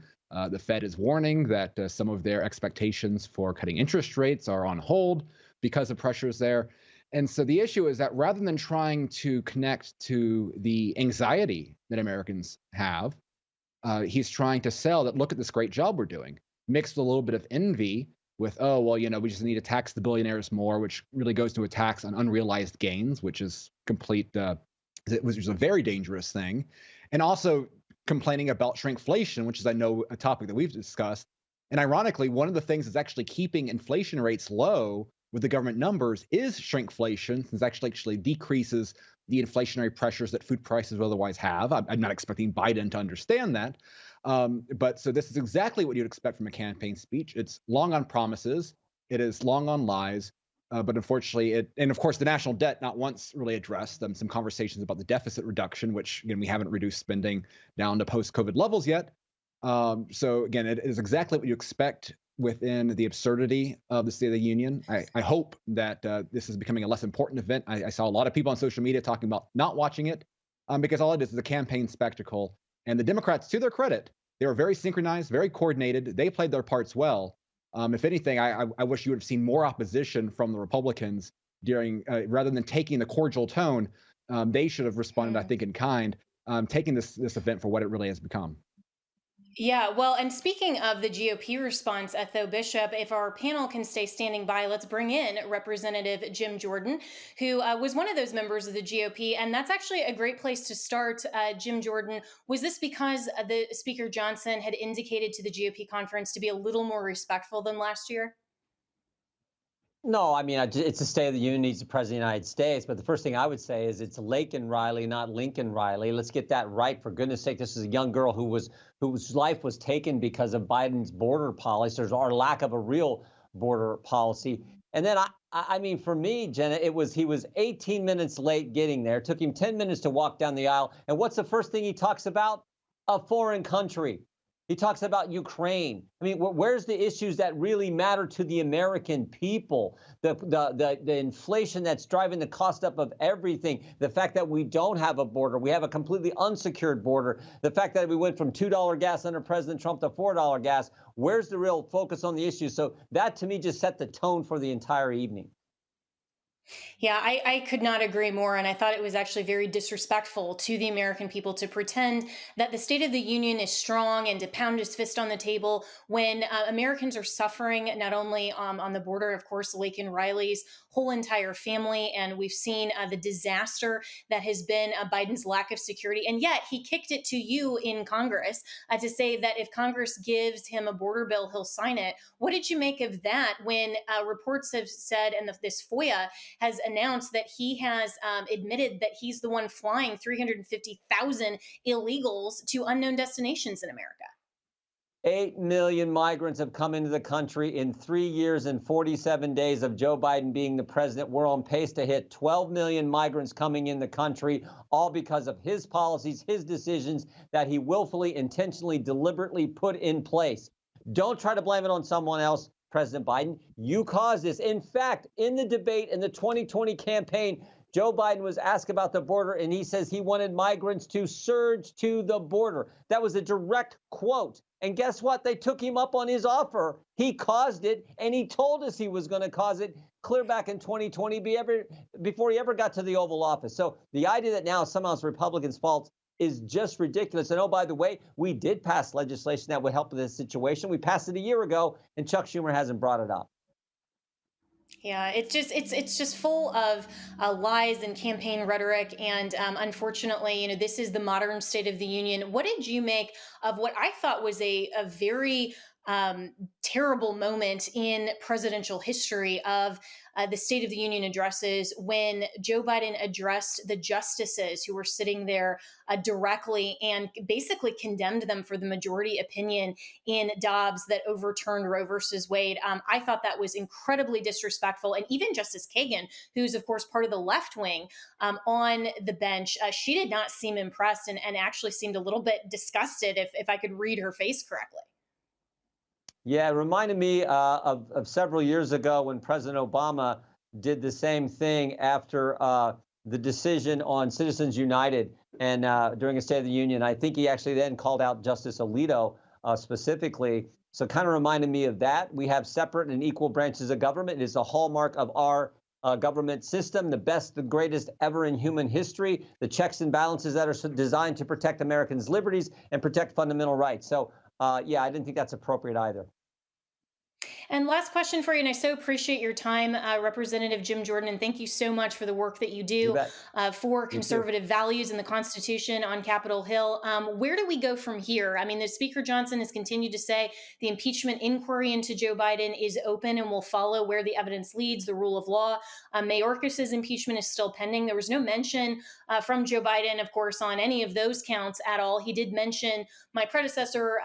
Speaker 7: The Fed is warning that some of their expectations for cutting interest rates are on hold because of pressures there. And so the issue is that rather than trying to connect to the anxiety that Americans have, he's trying to sell that, look at this great job we're doing, mixed with a little bit of envy with, oh, well, we just need to tax the billionaires more, which really goes to a tax on unrealized gains, which is which is a very dangerous thing. And also complaining about shrinkflation, which is, I know, a topic that we've discussed. And ironically, one of the things that's actually keeping inflation rates low with the government numbers is shrinkflation, since it actually decreases the inflationary pressures that food prices will otherwise have. I'm not expecting Biden to understand that. But so this is exactly what you'd expect from a campaign speech. It's long on promises. It is long on lies. But unfortunately, and of course, the national debt not once really addressed. Some conversations about the deficit reduction, which, again, we haven't reduced spending down to post-COVID levels yet. So again, it is exactly what you expect within the absurdity of the State of the Union. I hope that this is becoming a less important event. I saw a lot of people on social media talking about not watching it because all it is a campaign spectacle. And the Democrats, to their credit, they were very synchronized, very coordinated. They played their parts well. If anything, I wish you would have seen more opposition from the Republicans during, rather than taking the cordial tone. They should have responded, I think, in kind, taking this event for what it really has become.
Speaker 1: Yeah, well, and speaking of the GOP response at Tho Bishop, if our panel can stay standing by, let's bring in Representative Jim Jordan, who was one of those members of the GOP. And that's actually a great place to start. Jim Jordan, was this because the Speaker Johnson had indicated to the GOP conference to be a little more respectful than last year?
Speaker 8: No, I mean, it's the State of the Union, needs the President of the United States. But the first thing I would say is it's Laken Riley, not Lincoln Riley. Let's get that right. For goodness sake, this is a young girl whose life was taken because of Biden's border policies, or lack of a real border policy. And then, I mean, for me, Jenna, he was 18 minutes late getting there. It took him 10 minutes to walk down the aisle. And what's the first thing he talks about? A foreign country. He talks about Ukraine. I mean, where's the issues that really matter to the American people? The inflation that's driving the cost up of everything. The fact that we don't have a border. We have a completely unsecured border. The fact that we went from $2 gas under President Trump to $4 gas. Where's the real focus on the issue? So that, to me, just set the tone for the entire evening.
Speaker 1: Yeah, I could not agree more. And I thought it was actually very disrespectful to the American people to pretend that the State of the Union is strong and to pound his fist on the table when Americans are suffering, not only on the border, of course, Laken Riley's whole entire family. And we've seen the disaster that has been Biden's lack of security. And yet he kicked it to you in Congress to say that if Congress gives him a border bill, he'll sign it. What did you make of that when reports have said, and this FOIA has announced that he has admitted that he's the one flying 350,000 illegals to unknown destinations in America?
Speaker 8: 8 million migrants have come into the country in 3 years and 47 days of Joe Biden being the president. We're on pace to hit 12 million migrants coming in the country, all because of his policies, his decisions that he willfully, intentionally, deliberately put in place. Don't try to blame it on someone else, President Biden. You caused this. In fact, in the debate in the 2020 campaign, Joe Biden was asked about the border, and he says he wanted migrants to surge to the border. That was a direct quote. And guess what? They took him up on his offer. He caused it, and he told us he was going to cause it clear back in 2020 before he ever got to the Oval Office. So the idea that now somehow it's Republicans' fault is just ridiculous. And oh, by the way, we did pass legislation that would help with this situation. We passed it a year ago, and Chuck Schumer hasn't brought it up.
Speaker 1: Yeah, it's just full of lies and campaign rhetoric, and unfortunately, this is the modern State of the Union. What did you make of what I thought was a very terrible moment in presidential history of the State of the Union addresses when Joe Biden addressed the justices who were sitting there directly and basically condemned them for the majority opinion in Dobbs that overturned Roe versus Wade? I thought that was incredibly disrespectful. And even Justice Kagan, who's of course part of the left wing on the bench, she did not seem impressed and actually seemed a little bit disgusted, if I could read her face correctly.
Speaker 8: Yeah, it reminded me of several years ago when President Obama did the same thing after the decision on Citizens United and during a State of the Union. I think he actually then called out Justice Alito specifically. So kind of reminded me of that. We have separate and equal branches of government. It is a hallmark of our government system, the best, the greatest ever in human history, the checks and balances that are designed to protect Americans' liberties and protect fundamental rights. So, yeah, I didn't think that's appropriate either.
Speaker 1: And last question for you, and I so appreciate your time, Representative Jim Jordan, and thank you so much for the work that you do for conservative values and the Constitution on Capitol Hill. Where do we go from here? I mean, the Speaker Johnson has continued to say the impeachment inquiry into Joe Biden is open and will follow where the evidence leads, the rule of law. Mayorkas's impeachment is still pending. There was no mention from Joe Biden, of course, on any of those counts at all. He did mention my predecessor,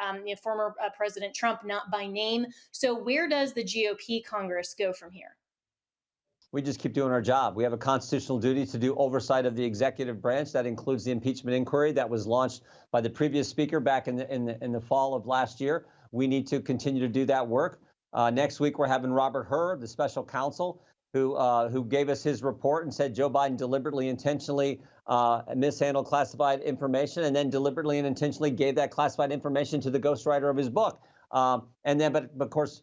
Speaker 1: former President Trump, not by name. So where does the GOP Congress go from here?
Speaker 8: We just keep doing our job. We have a constitutional duty to do oversight of the executive branch. That includes the impeachment inquiry that was launched by the previous speaker back in the fall of last year. We need to continue to do that work. Next week, we're having Robert Hur, the special counsel, who gave us his report and said Joe Biden deliberately, intentionally mishandled classified information, and then deliberately and intentionally gave that classified information to the ghostwriter of his book. But of course,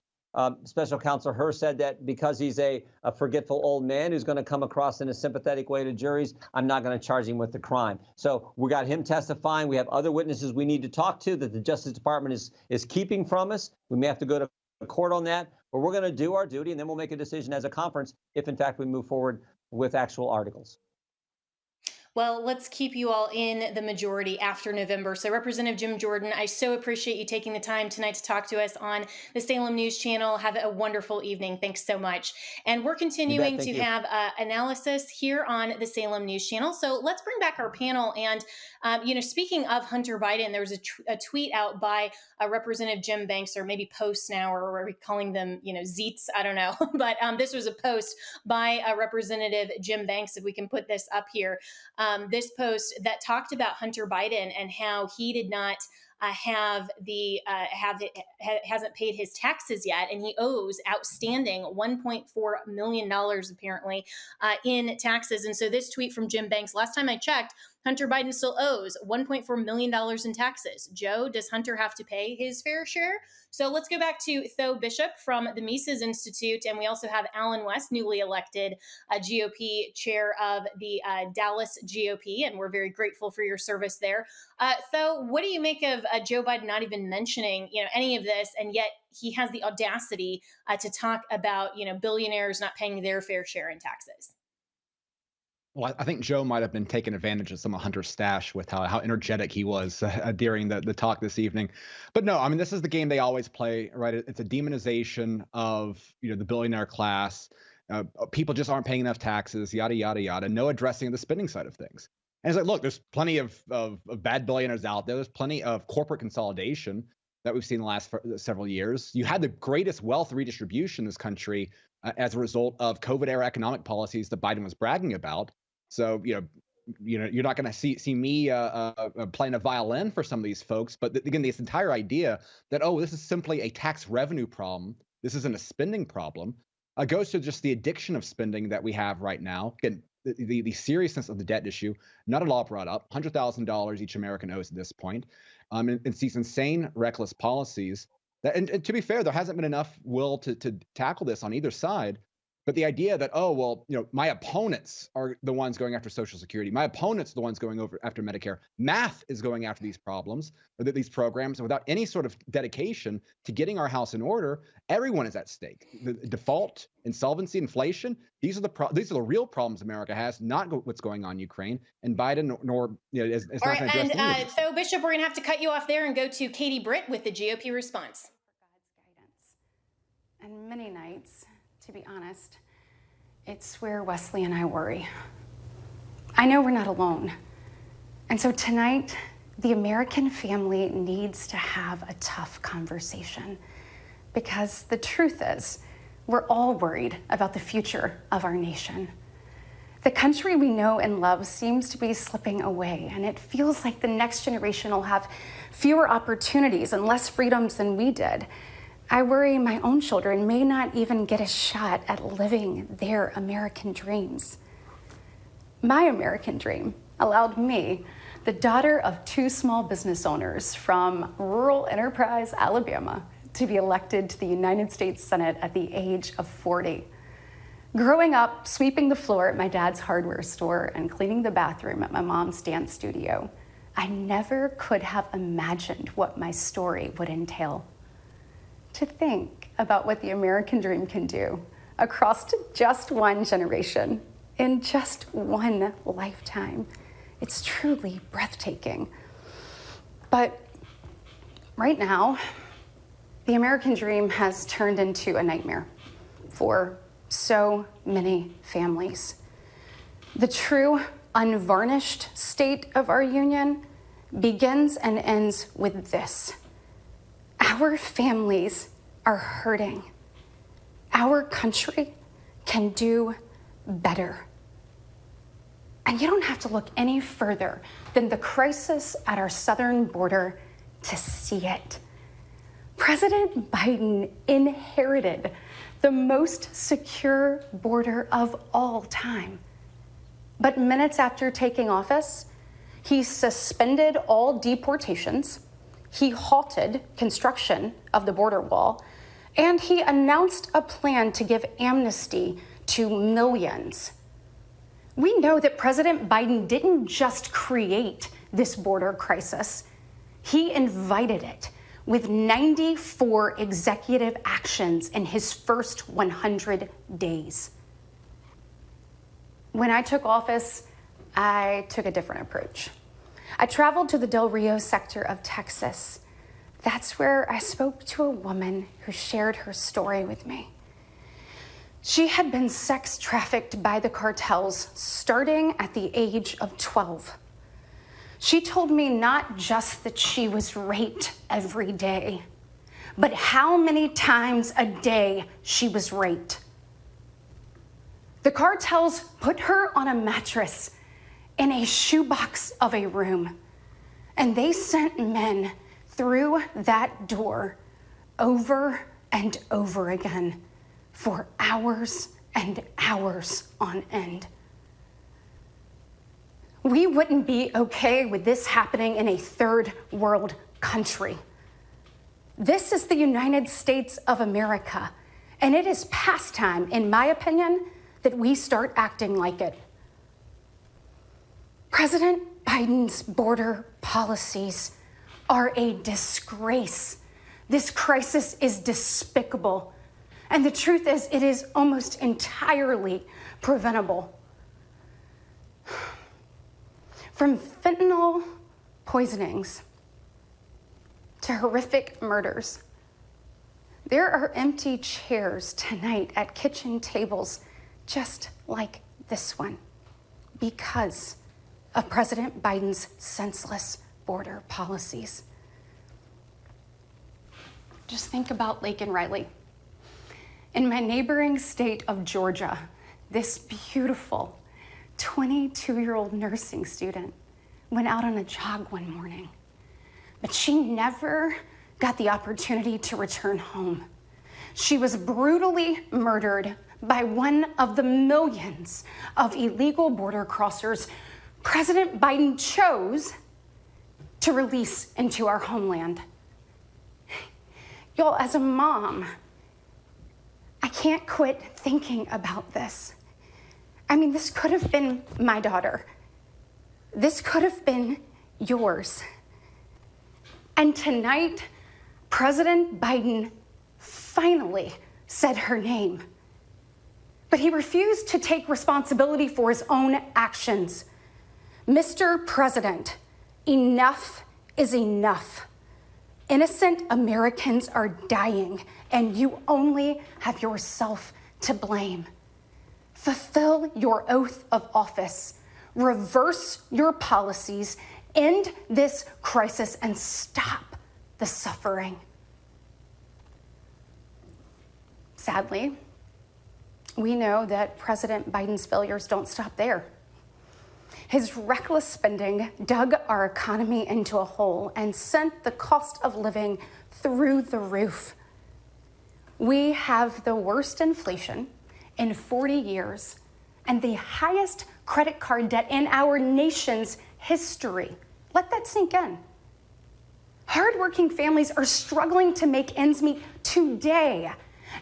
Speaker 8: Special Counsel Hur said that because he's a forgetful old man who's going to come across in a sympathetic way to juries, I'm not going to charge him with the crime. So we got him testifying. We have other witnesses we need to talk to that the Justice Department is keeping from us. We may have to go to court on that, but we're going to do our duty, and then we'll make a decision as a conference if, in fact, we move forward with actual articles.
Speaker 1: Well, let's keep you all in the majority after November. So Representative Jim Jordan, I so appreciate you taking the time tonight to talk to us on the Salem News Channel. Have a wonderful evening. Thanks so much. And we're continuing to have analysis here on the Salem News Channel. So let's bring back our panel. And, speaking of Hunter Biden, there was a tweet out by Representative Jim Banks, or maybe posts now, or are we calling them, Zeets? I don't know. But this was a post by Representative Jim Banks, if we can put this up here. This post that talked about Hunter Biden and how he did not hasn't paid his taxes yet, and he owes outstanding $1.4 million apparently in taxes. And so this tweet from Jim Banks, last time I checked, Hunter Biden still owes $1.4 million in taxes. Joe, does Hunter have to pay his fair share? So let's go back to Tho Bishop from the Mises Institute. And we also have Alan West, newly elected GOP chair of the Dallas GOP. And we're very grateful for your service there. Tho, what do you make of Joe Biden not even mentioning, any of this? And yet he has the audacity to talk about, billionaires not paying their fair share in taxes.
Speaker 7: Well, I think Joe might have been taking advantage of some of Hunter's stash with how energetic he was during the talk this evening. But no, I mean, this is the game they always play, right? It's a demonization of, the billionaire class. People just aren't paying enough taxes, yada, yada, yada. No addressing the spending side of things. And it's like, look, there's plenty of bad billionaires out there. There's plenty of corporate consolidation that we've seen in the last several years. You had the greatest wealth redistribution in this country as a result of COVID-era economic policies that Biden was bragging about. So, you're not going to see me playing a violin for some of these folks. But again, this entire idea that, this is simply a tax revenue problem, this isn't a spending problem, goes to just the addiction of spending that we have right now. Again, the seriousness of the debt issue, not at all brought up. $100,000 each American owes at this point. And these insane, reckless policies. And to be fair, there hasn't been enough will to tackle this on either side. But the idea that, my opponents are the ones going after Social Security. My opponents are the ones going after Medicare. Math is going after these problems, or these programs, and without any sort of dedication to getting our house in order, everyone is at stake. The default, insolvency, inflation, these are the real problems America has, not what's going on in Ukraine. And Biden, is not going to address any of this.
Speaker 1: So, Bishop, we're going to have to cut you off there and go to Katie Britt with the GOP response.
Speaker 9: For God's guidance. And many nights, to be honest, it's where Wesley and I worry. I know we're not alone. And so tonight, the American family needs to have a tough conversation, because the truth is, we're all worried about the future of our nation. The country we know and love seems to be slipping away, and it feels like the next generation will have fewer opportunities and less freedoms than we did. I worry my own children may not even get a shot at living their American dreams. My American dream allowed me, the daughter of two small business owners from rural Enterprise, Alabama, to be elected to the United States Senate at the age of 40. Growing up, sweeping the floor at my dad's hardware store and cleaning the bathroom at my mom's dance studio, I never could have imagined what my story would entail. To think about what the American dream can do across just one generation, in just one lifetime, it's truly breathtaking. But right now, the American dream has turned into a nightmare for so many families. The true, unvarnished state of our union begins and ends with this. Our families are hurting. Our country can do better. And you don't have to look any further than the crisis at our southern border to see it. President Biden inherited the most secure border of all time. But minutes after taking office, he suspended all deportations, he halted construction of the border wall, and he announced a plan to give amnesty to millions. We know that President Biden didn't just create this border crisis, he invited it with 94 executive actions in his first 100 days. When I took office, I took a different approach. I traveled to the Del Rio sector of Texas. That's where I spoke to a woman who shared her story with me. She had been sex trafficked by the cartels starting at the age of 12. She told me not just that she was raped every day, but how many times a day she was raped. The cartels put her on a mattress in a shoebox of a room, and they sent men through that door over and over again for hours and hours on end. We wouldn't be okay with this happening in a third world country. This is the United States of America, and it is past time, in my opinion, that we start acting like it. President Biden's border policies are a disgrace. This crisis is despicable. And the truth is, it is almost entirely preventable. From fentanyl poisonings to horrific murders, there are empty chairs tonight at kitchen tables just like this one because of President Biden's senseless border policies. Just think about Laken Riley. In my neighboring state of Georgia, this beautiful 22-year-old nursing student went out on a jog one morning, but she never got the opportunity to return home. She was brutally murdered by one of the millions of illegal border crossers President Biden chose to release into our homeland. Y'all, as a mom, I can't quit thinking about this. I mean, this could have been my daughter. This could have been yours. And tonight, President Biden finally said her name. But he refused to take responsibility for his own actions. Mr. President, enough is enough. Innocent Americans are dying, and you only have yourself to blame. Fulfill your oath of office, reverse your policies, end this crisis, and stop the suffering. Sadly, we know that President Biden's failures don't stop there. His reckless spending dug our economy into a hole and sent the cost of living through the roof. We have the worst inflation in 40 years and the highest credit card debt in our nation's history. Let that sink in. Hardworking families are struggling to make ends meet today.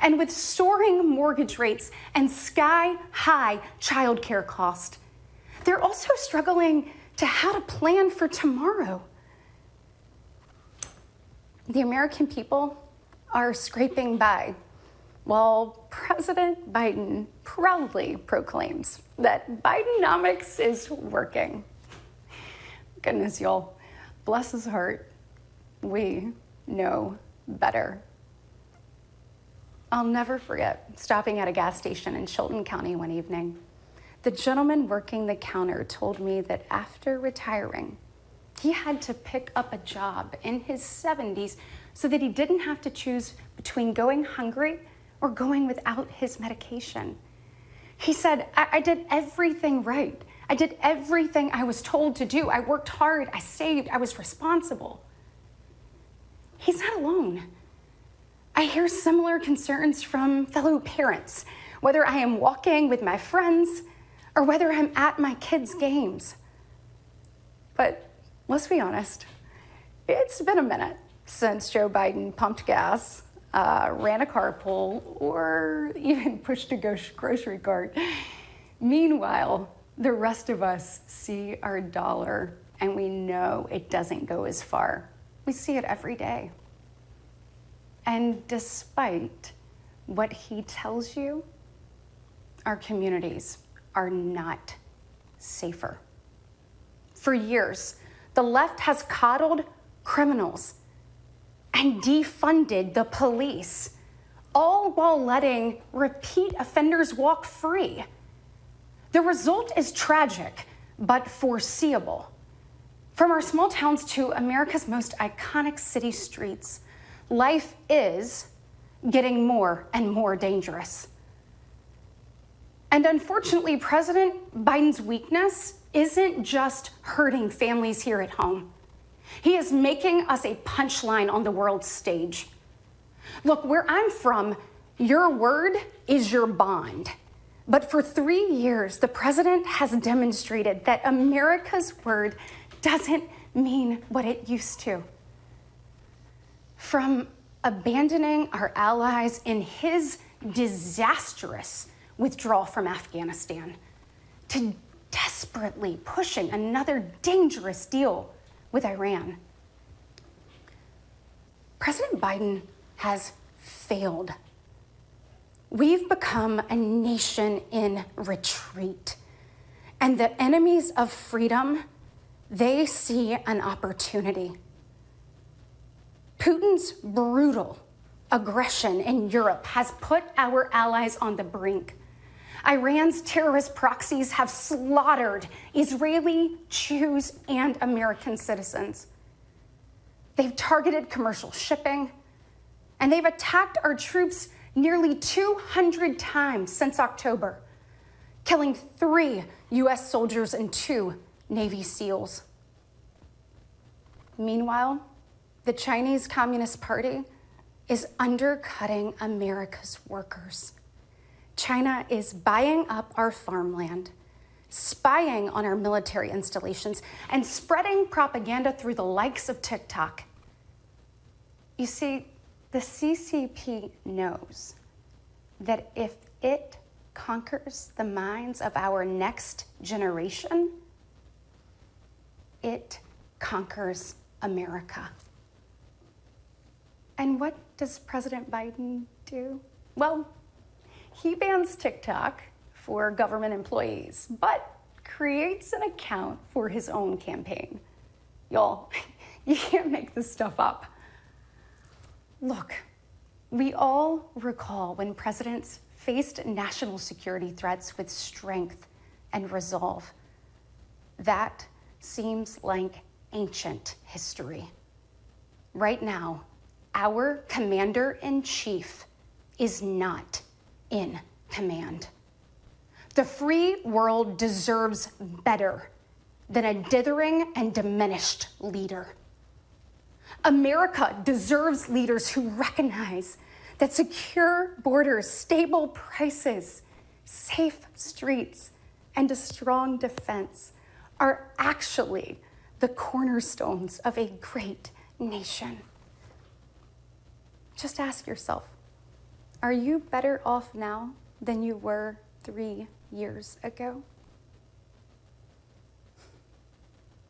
Speaker 9: And with soaring mortgage rates and sky-high childcare costs, they're also struggling to how to plan for tomorrow. The American people are scraping by while President Biden proudly proclaims that Bidenomics is working. Goodness, y'all, bless his heart, we know better. I'll never forget stopping at a gas station in Chilton County one evening. The gentleman working the counter told me that after retiring, he had to pick up a job in his 70s so that he didn't have to choose between going hungry or going without his medication. He said, I did everything right. I did everything I was told to do. I worked hard, I saved, I was responsible. He's not alone. I hear similar concerns from fellow parents, whether I am walking with my friends or whether I'm at my kids' games. But let's be honest, it's been a minute since Joe Biden pumped gas, ran a carpool, or even pushed a grocery cart. Meanwhile, the rest of us see our dollar and we know it doesn't go as far. We see it every day. And despite what he tells you, our communities are not safer. For years, the left has coddled criminals and defunded the police, all while letting repeat offenders walk free. The result is tragic, but foreseeable. From our small towns to America's most iconic city streets, life is getting more and more dangerous. And unfortunately, President Biden's weakness isn't just hurting families here at home. He is making us a punchline on the world stage. Look, where I'm from, your word is your bond. But for 3 years, the president has demonstrated that America's word doesn't mean what it used to. From abandoning our allies in his disastrous withdrawal from Afghanistan to desperately pushing another dangerous deal with Iran, President Biden has failed. We've become a nation in retreat, and the enemies of freedom, they see an opportunity. Putin's brutal aggression in Europe has put our allies on the brink. Iran's terrorist proxies have slaughtered Israeli, Jews, and American citizens. They've targeted commercial shipping, and they've attacked our troops nearly 200 times since October, killing 3 U.S. soldiers and 2 Navy SEALs. Meanwhile, the Chinese Communist Party is undercutting America's workers. China is buying up our farmland, spying on our military installations, and spreading propaganda through the likes of TikTok. You see, the CCP knows that if it conquers the minds of our next generation, it conquers America. And what does President Biden do? Well, he bans TikTok for government employees, but creates an account for his own campaign. Y'all, you can't make this stuff up. Look, we all recall when presidents faced national security threats with strength and resolve. That seems like ancient history. Right now, our commander-in-chief is not in command. The free world deserves better than a dithering and diminished leader. America deserves leaders who recognize that secure borders, stable prices, safe streets, and a strong defense are actually the cornerstones of a great nation. Just ask yourself, are you better off now than you were 3 years ago?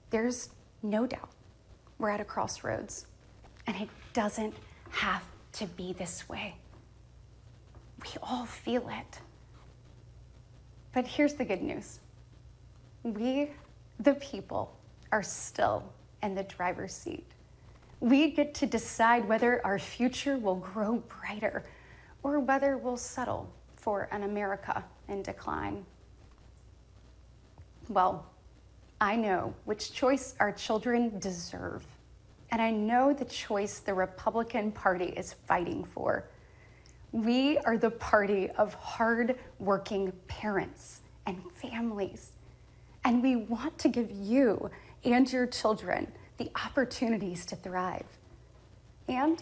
Speaker 9: There's no doubt we're at a crossroads, and it doesn't have to be this way. We all feel it. But here's the good news. We, the people, are still in the driver's seat. We get to decide whether our future will grow brighter or whether we'll settle for an America in decline. Well, I know which choice our children deserve, and I know the choice the Republican Party is fighting for. We are the party of hard-working parents and families, and we want to give you and your children the opportunities to thrive. And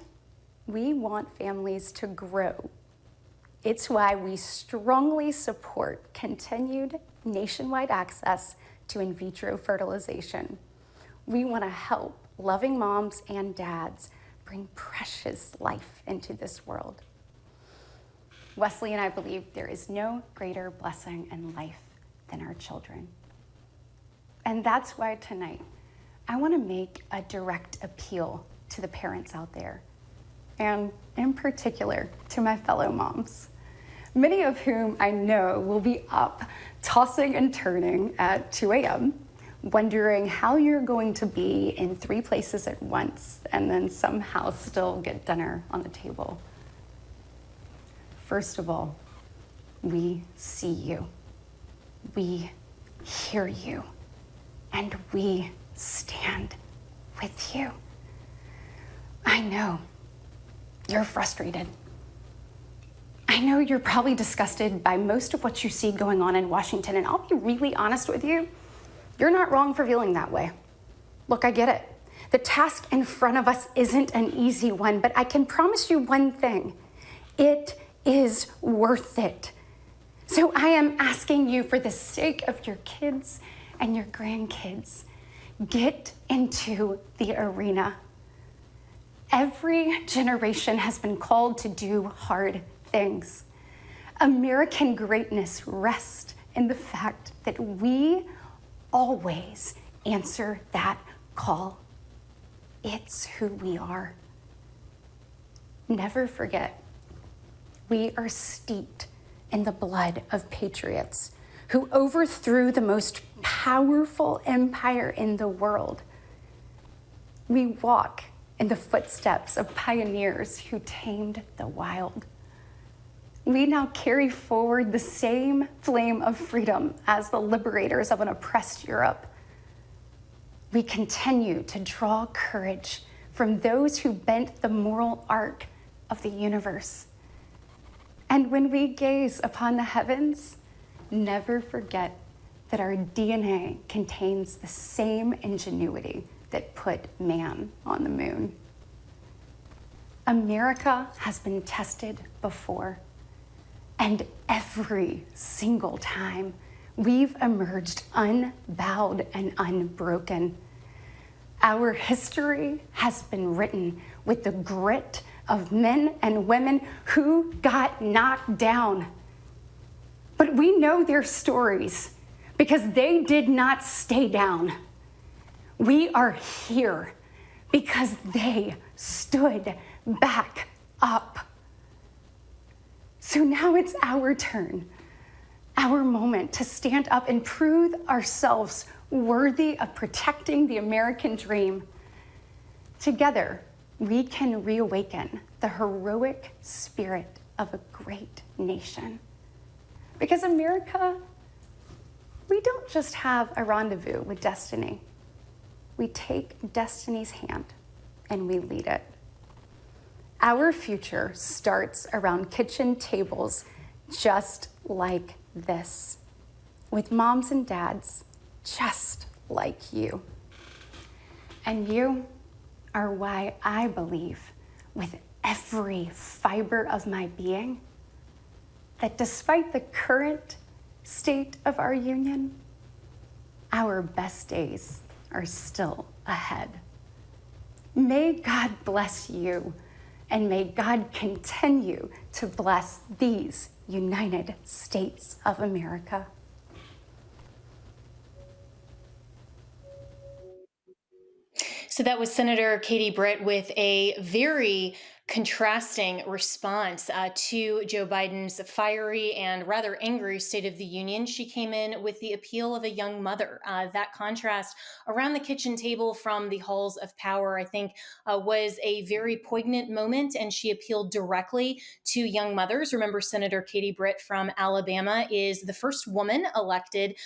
Speaker 9: we want families to grow. It's why we strongly support continued nationwide access to in vitro fertilization. We want to help loving moms and dads bring precious life into this world. Wesley and I believe there is no greater blessing in life than our children. And that's why tonight, I want to make a direct appeal to the parents out there, and in particular to my fellow moms, many of whom I know will be up tossing and turning at 2 a.m., wondering how you're going to be in 3 places at once and then somehow still get dinner on the table. First of all, we see you, we hear you, and we stand with you. I know you're frustrated. I know you're probably disgusted by most of what you see going on in Washington, and I'll be really honest with you, you're not wrong for feeling that way. Look, I get it. The task in front of us isn't an easy one, but I can promise you one thing. It is worth it. So I am asking you, for the sake of your kids and your grandkids, get into the arena. Every generation has been called to do hard things. American greatness rests in the fact that we always answer that call. It's who we are. Never forget, we are steeped in the blood of patriots who overthrew the most powerful empire in the world. We walk in the footsteps of pioneers who tamed the wild. We now carry forward the same flame of freedom as the liberators of an oppressed Europe. We continue to draw courage from those who bent the moral arc of the universe. And when we gaze upon the heavens, never forget that our DNA contains the same ingenuity that put man on the moon. America has been tested before, and every single time we've emerged unbowed and unbroken. Our history has been written with the grit of men and women who got knocked down. But we know their stories because they did not stay down. We are here because they stood back up. So now it's our turn, our moment to stand up and prove ourselves worthy of protecting the American dream. Together, we can reawaken the heroic spirit of a great nation. Because America, we don't just have a rendezvous with destiny. We take destiny's hand and we lead it. Our future starts around kitchen tables just like this, with moms and dads just like you. And you are why I believe with every fiber of my being that despite the current state of our union, our best days are still ahead. May God bless you, and may God continue to bless these United States of America.
Speaker 1: So that was Senator Katie Britt with a very contrasting response to Joe Biden's fiery and rather angry State of the Union. She came in with the appeal of a young mother. That contrast around the kitchen table from the halls of power, I think, was a very poignant moment, and she appealed directly to young mothers. Remember, Senator Katie Britt from Alabama is the first woman elected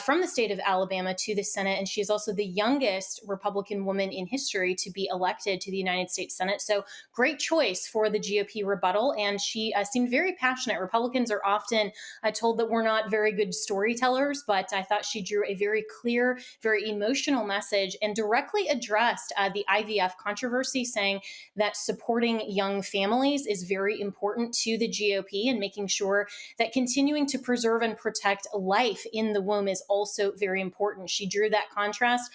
Speaker 1: from the state of Alabama to the Senate, and she is also the youngest Republican woman in history to be elected to the United States Senate. So great choice for the GOP rebuttal, and she seemed very passionate. Republicans are often told that we're not very good storytellers, but I thought she drew a very clear, very emotional message and directly addressed the IVF controversy, saying that supporting young families is very important to the GOP, and making sure that continuing to preserve and protect life in the womb is also very important. She drew that contrast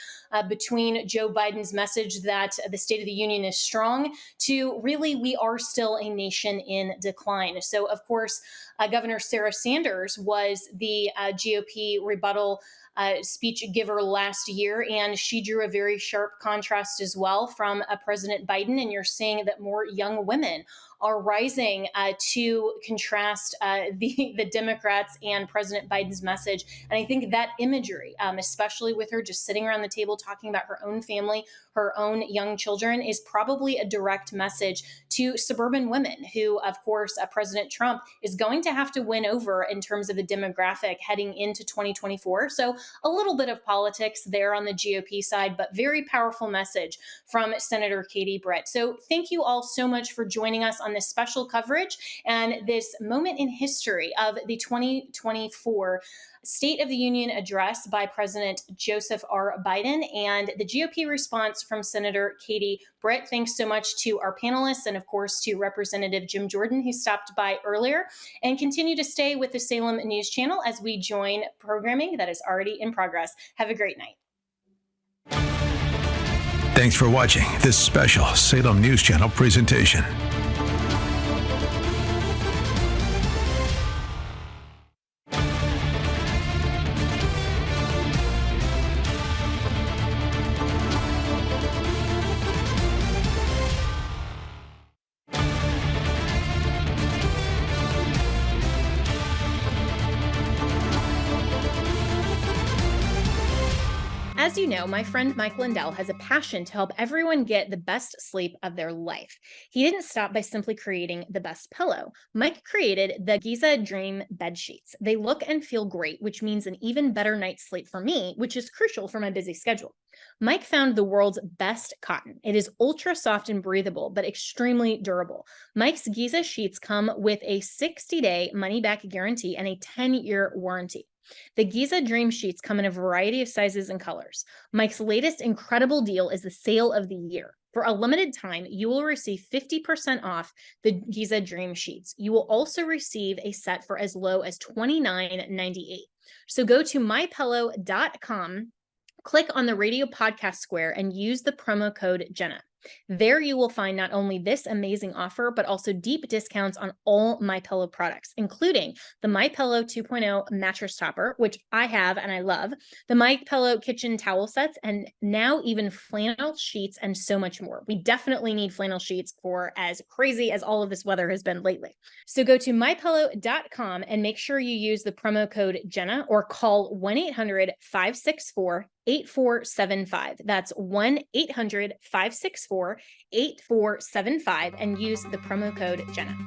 Speaker 1: between Joe Biden's message that the State of the Union is strong to really we are still a nation in decline. So, of course, Governor Sarah Sanders was the GOP rebuttal speech giver last year, and she drew a very sharp contrast as well from President Biden. And you're seeing that more young women are rising to contrast the Democrats and President Biden's message. And I think that imagery, especially with her just sitting around the table talking about her own family, her own young children, is probably a direct message to suburban women who, of course, President Trump is going to have to win over in terms of the demographic heading into 2024. So a little bit of politics there on the GOP side, but very powerful message from Senator Katie Britt. So thank you all so much for joining us on this special coverage and this moment in history of the 2024 State of the Union address by President Joseph R. Biden and the GOP response from Senator Katie Britt. Thanks so much to our panelists and, of course, to Representative Jim Jordan, who stopped by earlier. And continue to stay with the Salem News Channel as we join programming that is already in progress. Have a great night.
Speaker 2: Thanks for watching this special Salem News Channel presentation.
Speaker 1: As you know, my friend Mike Lindell has a passion to help everyone get the best sleep of their life. He didn't stop by simply creating the best pillow. Mike created the Giza Dream bed sheets. They look and feel great, which means an even better night's sleep for me, which is crucial for my busy schedule. Mike found the world's best cotton. It is ultra soft and breathable, but extremely durable. Mike's Giza sheets come with a 60-day money-back guarantee and a 10-year warranty. The Giza Dream Sheets come in a variety of sizes and colors. Mike's latest incredible deal is the sale of the year. For a limited time, you will receive 50% off the Giza Dream Sheets. You will also receive a set for as low as $29.98. So go to mypillow.com, click on the radio podcast square, and use the promo code Jenna. There you will find not only this amazing offer, but also deep discounts on all MyPillow products, including the MyPillow 2.0 mattress topper, which I have and I love, the MyPillow kitchen towel sets, and now even flannel sheets and so much more. We definitely need flannel sheets for as crazy as all of this weather has been lately. So go to mypillow.com and make sure you use the promo code Jenna or call 1-800-564-8475. That's 1-800-564-8475 and use the promo code Jenna.